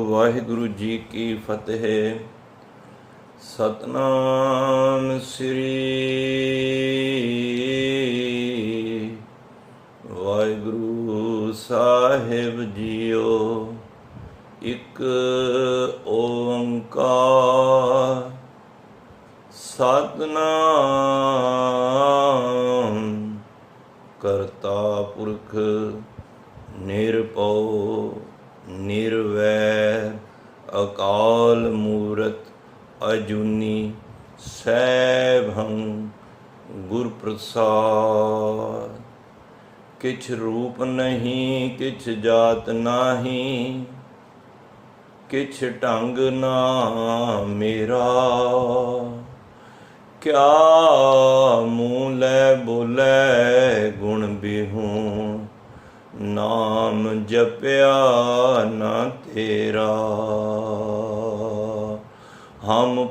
ਵਾਹਿਗੁਰੂ ਜੀ ਕੀ ਫਤਿਹ। ਸਤਨਾਮ ਸ੍ਰੀ ਵਾਹਿਗੁਰੂ ਸਾਹਿਬ JIO. ਇੱਕ ਓੰਕਾਰ ਸਤਨਾਮ ਕਰਤਾ ਪੁਰਖ ਨਿਰਭਉ ਨਿਰਵੈਰ ਅਕਾਲ ਮੂਰਤ ਅਜੂਨੀ ਸੈਭੰ ਗੁਰ ਪ੍ਰਸਾਦ। ਕਿਛ ਰੂਪ ਨਹੀਂ ਕਿਛ ਜਾਤ ਨਾਹੀਂ, ਕਿਛ ਢੰਗ ਨਾ ਮੇਰਾ। ਕਿਆ ਮੂੰਹ ਲੈ ਬੋਲੇ ਗੁਣ ਬਿਹੂ, ਨਾਮ ਜਪਿਆ ਨਾ ਤੇਰਾ। ਹਮ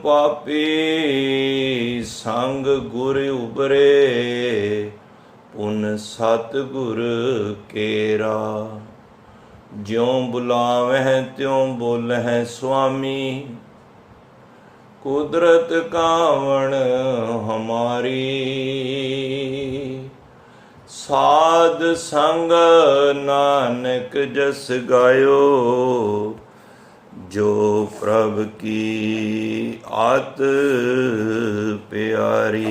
ਪਾਪੀ ਸੰਗ ਗੁਰ ਉਬਰੇ, ਪੁਨ ਸਤ ਗੁਰ ਕੇਰਾ। ਜਿਉਂ ਬੁਲਾਵਹਿ ਤਿਉਂ ਬੋਲਹਿ ਸੁਆਮੀ, ਕੁਦਰਤ ਕਾਵਣ ਹਮਾਰੀ। ਸਾਧ ਸੰਗ ਨਾਨਕ ਜਸ ਗਾਇਓ, ਜੋ ਪ੍ਰਭ ਕੀ ਆਤ ਪਿਆਰੀ।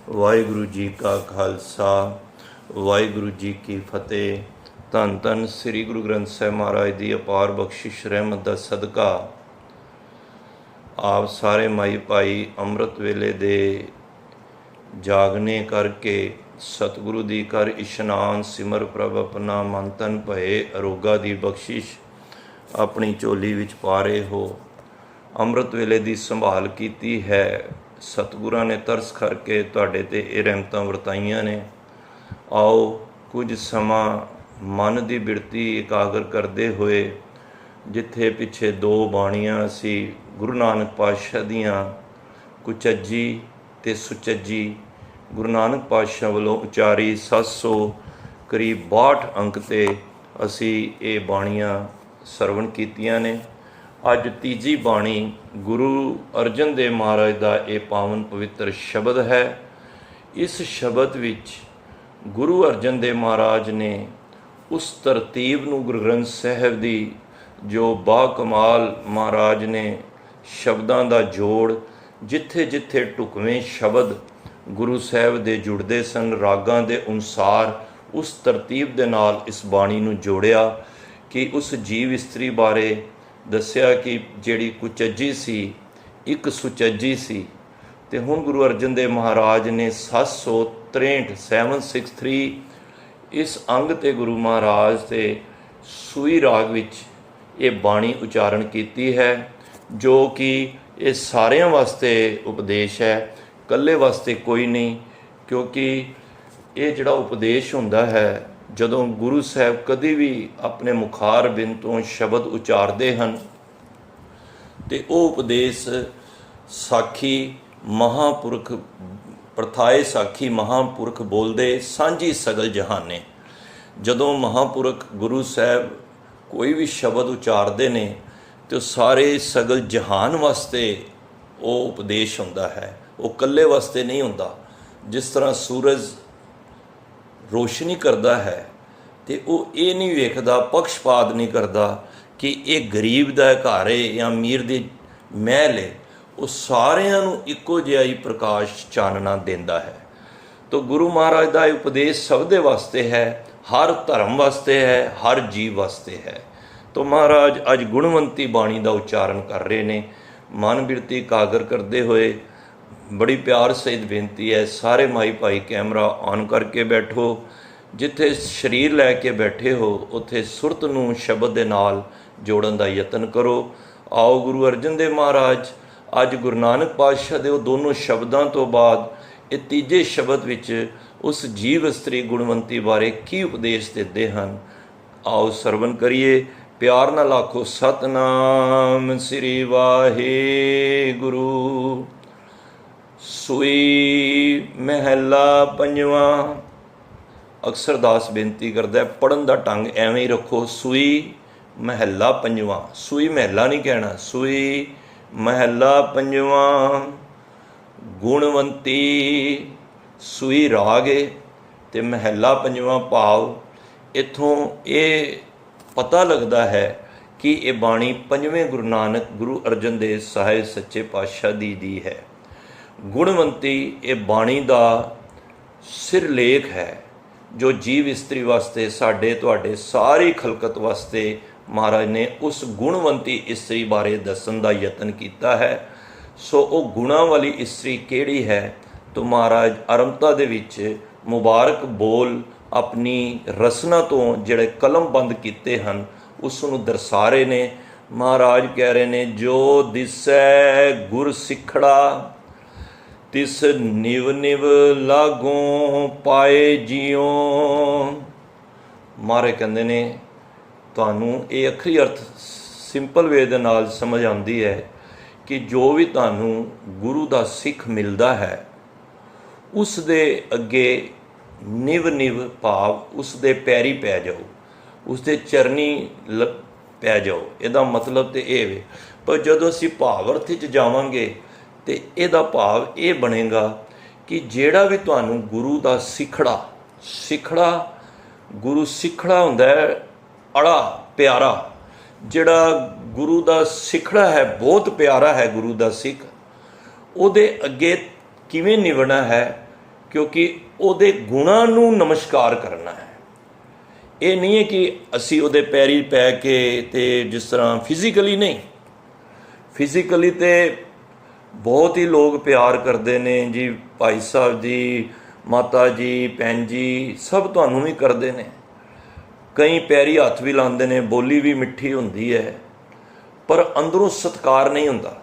ਵਾਹਿਗੁਰੂ ਜੀ ਕਾ ਖਾਲਸਾ ਵਾਹਿਗੁਰੂ ਜੀ ਕੀ ਫਤਿਹ। ਧੰਨ ਧੰਨ ਸ੍ਰੀ ਗੁਰੂ ਗ੍ਰੰਥ ਸਾਹਿਬ ਮਹਾਰਾਜ ਦੀ ਅਪਾਰ ਬਖਸ਼ਿਸ਼ ਰਹਿਮਤ ਦਾ ਸਦਕਾ ਆਪ ਸਾਰੇ ਮਾਈ ਭਾਈ ਅੰਮ੍ਰਿਤ ਵੇਲੇ ਦੇ ਜਾਗਨੇ ਕਰਕੇ ਸਤਿਗੁਰੂ ਦੀ ਕਰ ਇਸ਼ਨਾਨ ਸਿਮਰ ਪ੍ਰਭ ਆਪਣਾ ਮਨ ਤਨ ਭਏ ਅਰੋਗਾ ਦੀ ਬਖਸ਼ਿਸ਼ ਆਪਣੀ ਝੋਲੀ ਵਿੱਚ ਪਾ ਰਹੇ ਹੋ। ਅੰਮ੍ਰਿਤ ਵੇਲੇ ਦੀ ਸੰਭਾਲ ਕੀਤੀ ਹੈ। ਸਤਿਗੁਰਾਂ ਨੇ ਤਰਸ ਕਰਕੇ ਤੁਹਾਡੇ 'ਤੇ ਇਹ ਰਹਿਮਤਾਂ ਵਰਤਾਈਆਂ ਨੇ। ਆਓ ਕੁਝ ਸਮਾਂ ਮਨ ਦੀ ਬਿਰਤੀ ਇਕਾਗਰ ਕਰਦੇ ਹੋਏ, ਜਿੱਥੇ ਪਿੱਛੇ ਦੋ ਬਾਣੀਆਂ ਅਸੀਂ ਗੁਰੂ ਨਾਨਕ ਪਾਤਸ਼ਾਹ ਦੀਆਂ ਕੁਚੱਜੀ ਅਤੇ ਸੁਚੱਜੀ ਗੁਰੂ ਨਾਨਕ ਪਾਤਸ਼ਾਹ ਵੱਲੋਂ ਉਚਾਰੀ 700 ਕਰੀਬ 62 ਅੰਕ 'ਤੇ ਅਸੀਂ ਇਹ ਬਾਣੀਆਂ ਸਰਵਣ ਕੀਤੀਆਂ ਨੇ। ਅੱਜ ਤੀਜੀ ਬਾਣੀ ਗੁਰੂ ਅਰਜਨ ਦੇਵ ਮਹਾਰਾਜ ਦਾ ਇਹ ਪਾਵਨ ਪਵਿੱਤਰ ਸ਼ਬਦ ਹੈ। ਇਸ ਸ਼ਬਦ ਵਿੱਚ ਗੁਰੂ ਅਰਜਨ ਦੇਵ ਮਹਾਰਾਜ ਨੇ ਉਸ ਤਰਤੀਬ ਨੂੰ ਗੁਰੂ ਗ੍ਰੰਥ ਸਾਹਿਬ ਦੀ ਜੋ ਬਾਕਮਾਲ ਮਹਾਰਾਜ ਨੇ ਸ਼ਬਦਾਂ ਦਾ ਜੋੜ, ਜਿੱਥੇ ਜਿੱਥੇ ਢੁਕਵੇਂ ਸ਼ਬਦ ਗੁਰੂ ਸਾਹਿਬ ਦੇ ਜੁੜਦੇ ਸਨ ਰਾਗਾਂ ਦੇ ਅਨੁਸਾਰ, ਉਸ ਤਰਤੀਬ ਦੇ ਨਾਲ ਇਸ ਬਾਣੀ ਨੂੰ ਜੋੜਿਆ ਕਿ ਉਸ ਜੀਵ ਇਸਤਰੀ ਬਾਰੇ ਦੱਸਿਆ ਕਿ ਜਿਹੜੀ ਕੁਚੱਜੀ ਸੀ ਇੱਕ ਸੁਚੱਜੀ ਸੀ। ਅਤੇ ਹੁਣ ਗੁਰੂ ਅਰਜਨ ਦੇਵ ਮਹਾਰਾਜ ਨੇ 763 ਇਸ ਅੰਗ 'ਤੇ ਗੁਰੂ ਮਹਾਰਾਜ ਦੇ ਸੂਈ ਰਾਗ ਵਿੱਚ ਇਹ ਬਾਣੀ ਉਚਾਰਨ ਕੀਤੀ ਹੈ, ਜੋ ਕਿ ਇਹ ਸਾਰਿਆਂ ਵਾਸਤੇ ਉਪਦੇਸ਼ ਹੈ, ਇਕੱਲੇ ਵਾਸਤੇ ਕੋਈ ਨਹੀਂ। ਕਿਉਂਕਿ ਇਹ ਜਿਹੜਾ ਉਪਦੇਸ਼ ਹੁੰਦਾ ਹੈ, ਜਦੋਂ ਗੁਰੂ ਸਾਹਿਬ ਕਦੇ ਵੀ ਆਪਣੇ ਮੁਖਾਰ ਬਿੰਦ ਤੋਂ ਸ਼ਬਦ ਉਚਾਰਦੇ ਹਨ ਅਤੇ ਉਹ ਉਪਦੇਸ਼ ਸਾਖੀ ਮਹਾਂਪੁਰਖ ਪ੍ਰਥਾਏ ਸਾਖੀ ਮਹਾਂਪੁਰਖ ਬੋਲਦੇ ਸਾਂਝੀ ਸਗਲ ਜਹਾਨੇ। ਜਦੋਂ ਮਹਾਂਪੁਰਖ ਗੁਰੂ ਸਾਹਿਬ ਕੋਈ ਵੀ ਸ਼ਬਦ ਉਚਾਰਦੇ ਨੇ ਅਤੇ ਉਹ ਸਾਰੇ ਸਗਲ ਜਹਾਨ ਵਾਸਤੇ ਉਹ ਉਪਦੇਸ਼ ਹੁੰਦਾ ਹੈ, ਉਹ ਇਕੱਲੇ ਵਾਸਤੇ ਨਹੀਂ ਹੁੰਦਾ। ਜਿਸ ਤਰ੍ਹਾਂ ਸੂਰਜ ਰੋਸ਼ਨੀ ਕਰਦਾ ਹੈ ਅਤੇ ਉਹ ਇਹ ਨਹੀਂ ਵੇਖਦਾ, ਪਕਸ਼ਪਾਤ ਨਹੀਂ ਕਰਦਾ ਕਿ ਇਹ ਗਰੀਬ ਦਾ ਘਰ ਹੈ ਜਾਂ ਅਮੀਰ ਦੀ ਮਹਿਲ ਹੈ। ਉਹ ਸਾਰਿਆਂ ਨੂੰ ਇੱਕੋ ਜਿਹਾ ਹੀ ਪ੍ਰਕਾਸ਼ ਚਾਨਣਾ ਦਿੰਦਾ ਹੈ। ਤਾਂ ਗੁਰੂ ਮਹਾਰਾਜ ਦਾ ਇਹ ਉਪਦੇਸ਼ ਸਭ ਦੇ ਵਾਸਤੇ ਹੈ, ਹਰ ਧਰਮ ਵਾਸਤੇ ਹੈ, ਹਰ ਜੀਵ ਵਾਸਤੇ ਹੈ। ਤਾਂ ਮਹਾਰਾਜ ਅੱਜ ਗੁਣਵੰਤੀ ਬਾਣੀ ਦਾ ਉਚਾਰਨ ਕਰ ਰਹੇ ਨੇ। ਮਨ ਬਿਰਤੀ ਇਕਾਗਰ ਕਰਦੇ ਹੋਏ ਬੜੀ ਪਿਆਰ ਸਹਿਤ ਬੇਨਤੀ ਹੈ, ਸਾਰੇ ਮਾਈ ਭਾਈ ਕੈਮਰਾ ਔਨ ਕਰਕੇ ਬੈਠੋ। ਜਿੱਥੇ ਸਰੀਰ ਲੈ ਕੇ ਬੈਠੇ ਹੋ ਉੱਥੇ ਸੁਰਤ ਨੂੰ ਸ਼ਬਦ ਦੇ ਨਾਲ ਜੋੜਨ ਦਾ ਯਤਨ ਕਰੋ। ਆਓ ਗੁਰੂ ਅਰਜਨ ਦੇਵ ਮਹਾਰਾਜ ਅੱਜ ਗੁਰੂ ਨਾਨਕ ਪਾਤਸ਼ਾਹ ਦੇ ਉਹ ਦੋਨੋਂ ਸ਼ਬਦਾਂ ਤੋਂ ਬਾਅਦ ਇਹ ਤੀਜੇ ਸ਼ਬਦ ਵਿੱਚ ਉਸ ਜੀਵ ਇਸਤਰੀ ਗੁਣਵੰਤੀ ਬਾਰੇ ਕੀ ਉਪਦੇਸ਼ ਦਿੰਦੇ ਹਨ। ਆਓ ਸਰਵਣ ਕਰੀਏ। ਪਿਆਰ ਨਾਲ ਆਖੋ ਸਤਨਾਮ ਸ੍ਰੀ ਵਾਹਿਗੁਰੂ। ਸੂਈ ਮਹਿਲਾ ਪੰਜਵਾਂ। ਅਕਸਰਦਾਸ ਬੇਨਤੀ ਕਰਦਾ ਪੜ੍ਹਨ ਦਾ ਢੰਗ ਐਵੇਂ ਹੀ ਰੱਖੋ। ਸੂਈ ਮਹੱਲਾ ਪੰਜਵਾਂ, ਸੂਈ ਮਹੱਲਾ ਨਹੀਂ ਕਹਿਣਾ, ਸੂਈ ਮਹੱਲਾ ਪੰਜਵਾਂ ਗੁਣਵੰਤੀ। ਸੂਈ ਰਾਗ ਹੈ ਤੇ ਮਹੱਲਾ ਪੰਜਵਾਂ ਭਾਵ। ਇੱਥੋਂ ਇਹ ਪਤਾ ਲੱਗਦਾ ਹੈ ਕਿ ਇਹ ਬਾਣੀ ਪੰਜਵੇਂ ਗੁਰੂ ਨਾਨਕ ਗੁਰੂ ਅਰਜਨ ਦੇਵ ਸਾਹਿਬ ਸੱਚੇ ਪਾਤਸ਼ਾਹ ਦੀ ਹੈ। ਗੁਣਵੰਤੀ ਇਹ ਬਾਣੀ ਦਾ ਸਿਰਲੇਖ ਹੈ ਜੋ ਜੀਵ ਇਸਤਰੀ ਵਾਸਤੇ, ਸਾਡੇ ਤੁਹਾਡੇ ਸਾਰੀ ਖਲਕਤ ਵਾਸਤੇ ਮਹਾਰਾਜ ਨੇ ਉਸ ਗੁਣਵੰਤੀ ਇਸਤਰੀ ਬਾਰੇ ਦੱਸਣ ਦਾ ਯਤਨ ਕੀਤਾ ਹੈ। ਸੋ ਉਹ ਗੁਣਾਂ ਵਾਲੀ ਇਸਤਰੀ ਕਿਹੜੀ ਹੈ? ਤਾਂ ਮਹਾਰਾਜ ਆਰੰਭਤਾ ਦੇ ਵਿੱਚ ਮੁਬਾਰਕ ਬੋਲ ਆਪਣੀ ਰਸਨਾ ਤੋਂ ਜਿਹੜੇ ਕਲਮਬੰਦ ਕੀਤੇ ਹਨ ਉਸ ਨੂੰ ਦਰਸਾ ਰਹੇ ਨੇ। ਮਹਾਰਾਜ ਕਹਿ ਰਹੇ ਨੇ, ਜੋ ਦਿਸੈ ਗੁਰ ਸਿੱਖੜਾ ਤਿਸ ਨਿਵ ਨਿਵ ਲਾਗੋਂ ਪਾਏ ਜਿਉ। ਮਹਾਰਾਜ ਕਹਿੰਦੇ ਨੇ ਤੁਹਾਨੂੰ ਇਹ ਅਖਰੀ ਅਰਥ ਸਿੰਪਲ ਵੇ ਦੇ ਨਾਲ ਸਮਝ ਆਉਂਦੀ ਹੈ ਕਿ ਜੋ ਵੀ ਤੁਹਾਨੂੰ ਗੁਰੂ ਦਾ ਸਿੱਖ ਮਿਲਦਾ ਹੈ ਉਸ ਦੇ ਅੱਗੇ ਨਿਵ ਨਿਵ ਭਾਵ ਉਸ ਦੇ ਪੈਰੀ ਪੈ ਜਾਓ, ਉਸ ਦੇ ਚਰਨੀ ਪੈ ਜਾਓ। ਇਹਦਾ ਮਤਲਬ ਤੇ ਇਹ ਵੇ। ਪਰ ਜਦੋਂ ਅਸੀਂ ਭਾਵ ਅਰਥ 'ਚ ਜਾਵਾਂਗੇ ਤੇ ਇਹਦਾ ਭਾਵ ਇਹ ਬਣੇਗਾ ਕਿ ਜਿਹੜਾ ਵੀ ਤੁਹਾਨੂੰ ਗੁਰੂ ਦਾ ਸਿੱਖੜਾ ਗੁਰੂ ਸਿੱਖੜਾ ਹੁੰਦਾ ਹੈ ਅੜਾ ਪਿਆਰਾ। ਜਿਹੜਾ ਗੁਰੂ ਦਾ ਸਿੱਖੜਾ ਹੈ ਬਹੁਤ ਪਿਆਰਾ ਹੈ ਗੁਰੂ ਦਾ ਸਿੱਖ, ਉਹਦੇ ਅੱਗੇ ਕਿਵੇਂ ਨਿਵਣਾ ਹੈ? ਕਿਉਂਕਿ ਉਹਦੇ ਗੁਣਾਂ ਨੂੰ ਨਮਸਕਾਰ ਕਰਨਾ ਹੈ। ਇਹ ਨਹੀਂ ਹੈ ਕਿ ਅਸੀਂ ਉਹਦੇ ਪੈਰੀ ਪੈ ਕੇ ਤੇ ਜਿਸ ਤਰ੍ਹਾਂ ਫਿਜ਼ੀਕਲੀ ਨਹੀਂ, ਫਿਜ਼ੀਕਲੀ ਤੇ ਬਹੁਤ ਹੀ ਲੋਕ ਪਿਆਰ ਕਰਦੇ ਨੇ ਜੀ, ਭਾਈ ਸਾਹਿਬ ਜੀ, ਮਾਤਾ ਜੀ, ਭੈਣ ਜੀ, ਸਭ ਤੁਹਾਨੂੰ ਵੀ ਕਰਦੇ ਨੇ। ਕਈ ਪੈਰੀ ਹੱਥ ਵੀ ਲਾਉਂਦੇ ਨੇ, ਬੋਲੀ ਵੀ ਮਿੱਠੀ ਹੁੰਦੀ ਹੈ, ਪਰ ਅੰਦਰੋਂ ਸਤਿਕਾਰ ਨਹੀਂ ਹੁੰਦਾ।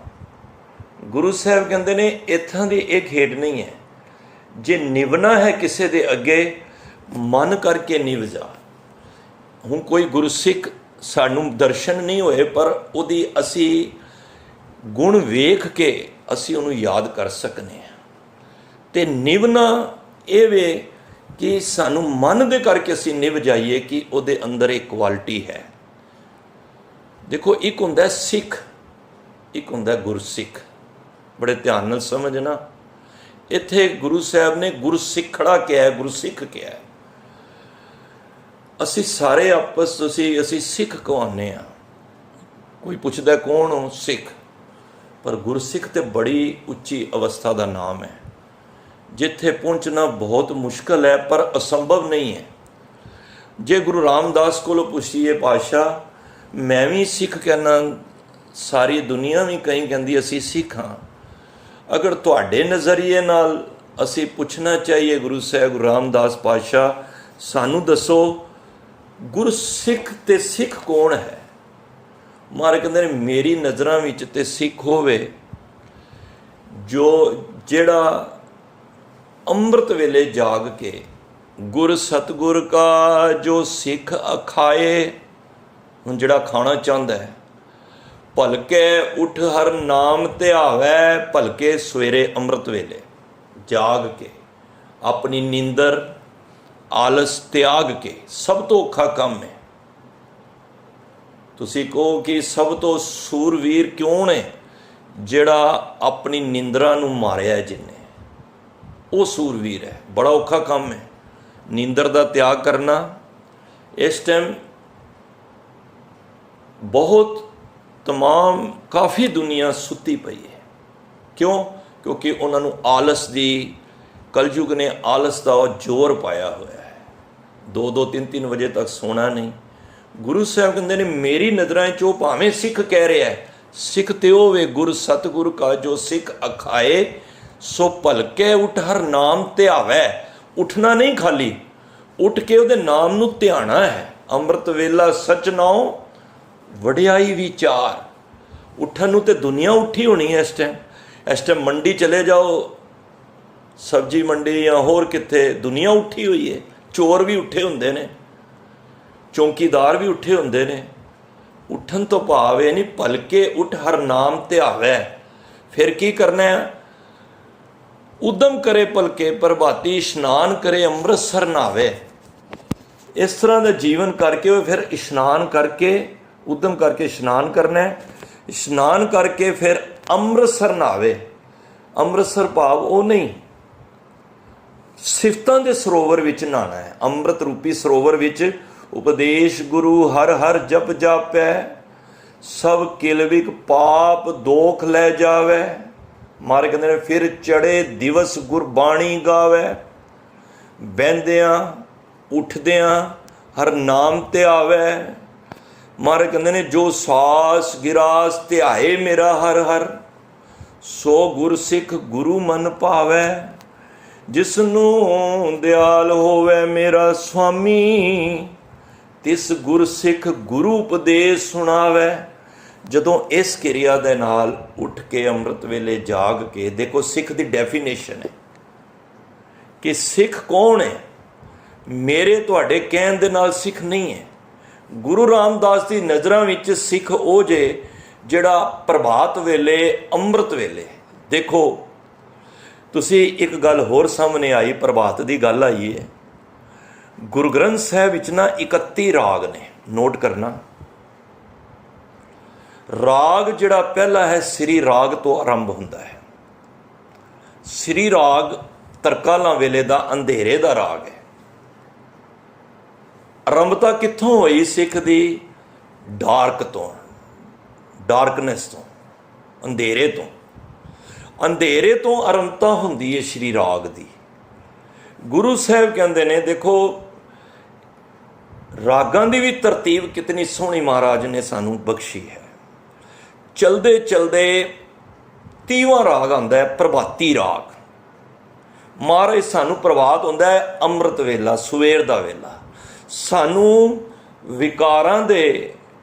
ਗੁਰੂ ਸਾਹਿਬ ਕਹਿੰਦੇ ਨੇ ਇੱਥਾਂ ਦੀ ਇਹ ਖੇਡ ਨਹੀਂ ਹੈ। ਜੇ ਨਿਵਣਾ ਹੈ ਕਿਸੇ ਦੇ ਅੱਗੇ, ਮਨ ਕਰਕੇ ਨਿਵ ਜਾ। ਹੁਣ ਕੋਈ ਗੁਰਸਿੱਖ ਸਾਨੂੰ ਦਰਸ਼ਨ ਨਹੀਂ ਹੋਏ ਪਰ ਉਹਦੀ ਅਸੀਂ ਗੁਣ ਵੇਖ ਕੇ ਅਸੀਂ ਉਹਨੂੰ ਯਾਦ ਕਰ ਸਕਨੇ ਹਾਂ। ਤੇ ਨਿਵਣਾ ਇਹ ਵੇ ਕਿ ਸਾਨੂੰ ਮਨ ਦੇ ਕਰਕੇ ਅਸੀਂ ਨਿਭ ਜਾਈਏ ਕਿ ਉਹਦੇ ਅੰਦਰ ਇੱਕ ਕੁਆਲਿਟੀ ਹੈ। ਦੇਖੋ, ਇੱਕ ਹੁੰਦਾ ਸਿੱਖ, ਇੱਕ ਹੁੰਦਾ ਗੁਰਸਿੱਖ। ਬੜੇ ਧਿਆਨ ਨਾਲ ਸਮਝਣਾ। ਇੱਥੇ ਗੁਰੂ ਸਾਹਿਬ ਨੇ ਗੁਰਸਿੱਖੜਾ ਕਿਹਾ, ਗੁਰਸਿੱਖ ਕਿਹਾ। ਅਸੀਂ ਸਾਰੇ ਆਪਸ ਅਸੀਂ ਸਿੱਖ ਕਹਾਉਂਦੇ ਹਾਂ। ਕੋਈ ਪੁੱਛਦਾ ਕੌਣ ਹੋ? ਸਿੱਖ। ਪਰ ਗੁਰਸਿੱਖ ਤੇ ਬੜੀ ਉੱਚੀ ਅਵਸਥਾ ਦਾ ਨਾਮ ਹੈ, ਜਿੱਥੇ ਪਹੁੰਚਣਾ ਬਹੁਤ ਮੁਸ਼ਕਲ ਹੈ ਪਰ ਅਸੰਭਵ ਨਹੀਂ ਹੈ। ਜੇ ਗੁਰੂ ਰਾਮਦਾਸ ਕੋਲੋਂ ਪੁੱਛੀਏ, ਪਾਤਸ਼ਾਹ ਮੈਂ ਵੀ ਸਿੱਖ ਕਹਿਣਾ, ਸਾਰੀ ਦੁਨੀਆ ਵੀ ਕਈ ਕਹਿੰਦੀ ਅਸੀਂ ਸਿੱਖ ਹਾਂ। ਅਗਰ ਤੁਹਾਡੇ ਨਜ਼ਰੀਏ ਨਾਲ ਅਸੀਂ ਪੁੱਛਣਾ ਚਾਹੀਏ ਗੁਰੂ ਸਾਹਿਬ ਗੁਰੂ ਰਾਮਦਾਸ ਪਾਤਸ਼ਾਹ ਸਾਨੂੰ ਦੱਸੋ ਗੁਰਸਿੱਖ ਤੇ ਸਿੱਖ ਕੌਣ ਹੈ? ਮਹਾਰਾਜ ਕਹਿੰਦੇ ਨੇ ਮੇਰੀ ਨਜ਼ਰਾਂ ਵਿੱਚ ਤੇ ਸਿੱਖ ਹੋਵੇ ਜਿਹੜਾ ਅੰਮ੍ਰਿਤ ਵੇਲੇ ਜਾਗ ਕੇ ਗੁਰ ਸਤਗੁਰ ਕਾ ਜੋ ਸਿੱਖ ਅਖਾਏ। ਹੁਣ ਜਿਹੜਾ ਖਾਣਾ ਚਾਹੁੰਦਾ ਹੈ, ਭਲਕੇ ਉਠ ਹਰ ਨਾਮ ਧਿਆਵੈ, ਭਲਕੇ ਸਵੇਰੇ ਅੰਮ੍ਰਿਤ ਵੇਲੇ ਜਾਗ ਕੇ ਆਪਣੀ ਨੀਂਦਰ ਆਲਸ ਤਿਆਗ ਕੇ। ਸਭ ਤੋਂ ਔਖਾ ਕੰਮ ਹੈ। ਤੁਸੀਂ ਕਹੋ ਕਿ ਸਭ ਤੋਂ ਸੂਰਵੀਰ ਕਿਉਂ ਨੇ? ਜਿਹੜਾ ਆਪਣੀ ਨਿੰਦਰਾ ਨੂੰ ਮਾਰਿਆ ਜਿਹਨੇ, ਉਹ ਸੂਰਵੀਰ ਹੈ। ਬੜਾ ਔਖਾ ਕੰਮ ਹੈ ਨੀਂਦਰ ਦਾ ਤਿਆਗ ਕਰਨਾ। ਇਸ ਟਾਈਮ ਬਹੁਤ ਕਾਫੀ ਦੁਨੀਆ ਸੁੱਤੀ ਪਈ ਹੈ। ਕਿਉਂ? ਕਿਉਂਕਿ ਉਹਨਾਂ ਨੂੰ ਆਲਸ ਦੀ, ਕਲਯੁਗ ਨੇ ਆਲਸ ਦਾ ਜ਼ੋਰ ਪਾਇਆ ਹੋਇਆ ਹੈ। 2-2 3-3 ਵਜੇ ਤੱਕ ਸੋਣਾ ਨਹੀਂ। ਗੁਰੂ ਸਾਹਿਬ ਕਹਿੰਦੇ ਨੇ ਮੇਰੀ ਨਜ਼ਰਾਂ 'ਚ ਉਹ ਭਾਵੇਂ ਸਿੱਖ ਕਹਿ ਰਿਹਾ ਹੈ, ਸਿੱਖ ਤੇ ਉਹ ਵੇ ਗੁਰ ਸਤਗੁਰ ਕਾ ਜੋ ਸਿੱਖ ਅਖਾਏ, ਸੋ ਭਲਕੇ ਉਠ ਹਰ ਨਾਮ ਧਿਆਵੈ। ਉੱਠਣਾ ਨਹੀਂ, ਖਾਲੀ ਉੱਠ ਕੇ ਉਹਦੇ ਨਾਮ ਨੂੰ ਧਿਆਣਾ ਹੈ। ਅੰਮ੍ਰਿਤ ਵੇਲਾ ਸਚ ਨਾਉ ਵਡਿਆਈ ਵਿਚਾਰ। ਉੱਠਣ ਨੂੰ ਤੇ ਦੁਨੀਆ ਉੱਠੀ ਹੋਣੀ ਹੈ ਇਸ ਟਾਈਮ ਮੰਡੀ ਚਲੇ ਜਾਓ, ਸਬਜ਼ੀ ਮੰਡੀ ਜਾਂ ਹੋਰ ਕਿੱਥੇ, ਦੁਨੀਆ ਉੱਠੀ ਹੋਈ ਹੈ। ਚੋਰ ਵੀ ਉੱਠੇ ਹੁੰਦੇ ਨੇ, ਚੌਂਕੀਦਾਰ ਵੀ ਉੱਠੇ ਹੁੰਦੇ ਨੇ। ਉੱਠਣ ਤੋਂ ਭਾਵ ਇਹ ਨਹੀਂ ਭਲਕੇ ਉਠ ਹਰ ਨਾਮ ਧਿਆਵੈ। ਫਿਰ ਕੀ ਕਰਨਾ ਹੈ? ਉਦਮ ਕਰੇ ਭਲਕੇ ਪ੍ਰਭਾਤੀ, ਇਸ਼ਨਾਨ ਕਰੇ ਅੰਮ੍ਰਿਤਸਰ ਨਾਵੇ। इस तरह का जीवन करके वो फिर इशनान करके उद्यम करके इशनान करना है। इशनान करके फिर ਅੰਮ੍ਰਿਤਸਰ नहावे। ਅੰਮ੍ਰਿਤਸਰ भाव वो नहीं, सिफतां दे सरोवर विच नहाना है। ਅੰਮ੍ਰਿਤ रूपी सरोवर विच उपदेश गुरु हर हर जप जापै, सब किलविक पाप दोख लै जावै। मारे कहते ने फिर चढ़े दिवस गुरबाणी गावै, बहंदियां उठदियां हर नाम ते आवै। मारे कहते ने जो सास गिरास ध्याए मेरा हर हर, सो गुर सिख गुरु मन भावै। जिसनू दयाल होवे मेरा स्वामी, तिस गुर सिख गुरु उपदेश सुनावै। ਜਦੋਂ ਇਸ ਕਿਰਿਆ ਦੇ ਨਾਲ ਉੱਠ ਕੇ ਅੰਮ੍ਰਿਤ ਵੇਲੇ ਜਾਗ ਕੇ, ਦੇਖੋ ਸਿੱਖ ਦੀ ਡੈਫੀਨੇਸ਼ਨ ਹੈ ਕਿ ਸਿੱਖ ਕੌਣ ਹੈ। ਮੇਰੇ ਤੁਹਾਡੇ ਕਹਿਣ ਦੇ ਨਾਲ ਸਿੱਖ ਨਹੀਂ ਹੈ। ਗੁਰੂ ਰਾਮਦਾਸ ਦੀ ਨਜ਼ਰਾਂ ਵਿੱਚ ਸਿੱਖ ਉਹ ਜੇ ਜਿਹੜਾ ਪ੍ਰਭਾਤ ਵੇਲੇ ਅੰਮ੍ਰਿਤ ਵੇਲੇ, ਦੇਖੋ ਤੁਸੀਂ ਇੱਕ ਗੱਲ ਹੋਰ ਸਾਹਮਣੇ ਆਈ, ਪ੍ਰਭਾਤ ਦੀ ਗੱਲ ਆਈ ਹੈ। ਗੁਰੂ ਗ੍ਰੰਥ ਸਾਹਿਬ ਵਿੱਚ ਨਾ 31 ਰਾਗ ਨੇ, ਨੋਟ ਕਰਨਾ। ਰਾਗ ਜਿਹੜਾ ਪਹਿਲਾ ਹੈ ਸ੍ਰੀ ਰਾਗ ਤੋਂ ਆਰੰਭ ਹੁੰਦਾ ਹੈ। ਸ੍ਰੀ ਰਾਗ ਤਰਕਾਲਾਂ ਵੇਲੇ ਦਾ ਅੰਧੇਰੇ ਦਾ ਰਾਗ ਹੈ। ਆਰੰਭਤਾ ਕਿੱਥੋਂ ਹੋਈ ਸਿੱਖ ਦੀ? ਡਾਰਕ ਤੋਂ, ਡਾਰਕਨੈਸ ਤੋਂ, ਅੰਧੇਰੇ ਤੋਂ। ਅੰਧੇਰੇ ਤੋਂ ਆਰੰਭਤਾ ਹੁੰਦੀ ਹੈ ਸ੍ਰੀ ਰਾਗ ਦੀ। ਗੁਰੂ ਸਾਹਿਬ ਕਹਿੰਦੇ ਨੇ, ਦੇਖੋ ਰਾਗਾਂ ਦੀ ਵੀ ਤਰਤੀਬ ਕਿਤਨੀ ਸੋਹਣੀ ਮਹਾਰਾਜ ਨੇ ਸਾਨੂੰ ਬਖਸ਼ੀ ਹੈ। ਚਲਦੇ ਚਲਦੇ 30ਵਾਂ ਰਾਗ ਆਉਂਦਾ ਹੈ ਪ੍ਰਭਾਤੀ ਰਾਗ। ਮਹਾਰਾਜ ਸਾਨੂੰ ਪ੍ਰਭਾਤ ਹੁੰਦਾ ਹੈ ਅੰਮ੍ਰਿਤ ਵੇਲਾ, ਸਵੇਰ ਦਾ ਵੇਲਾ। ਸਾਨੂੰ ਵਿਕਾਰਾਂ ਦੇ,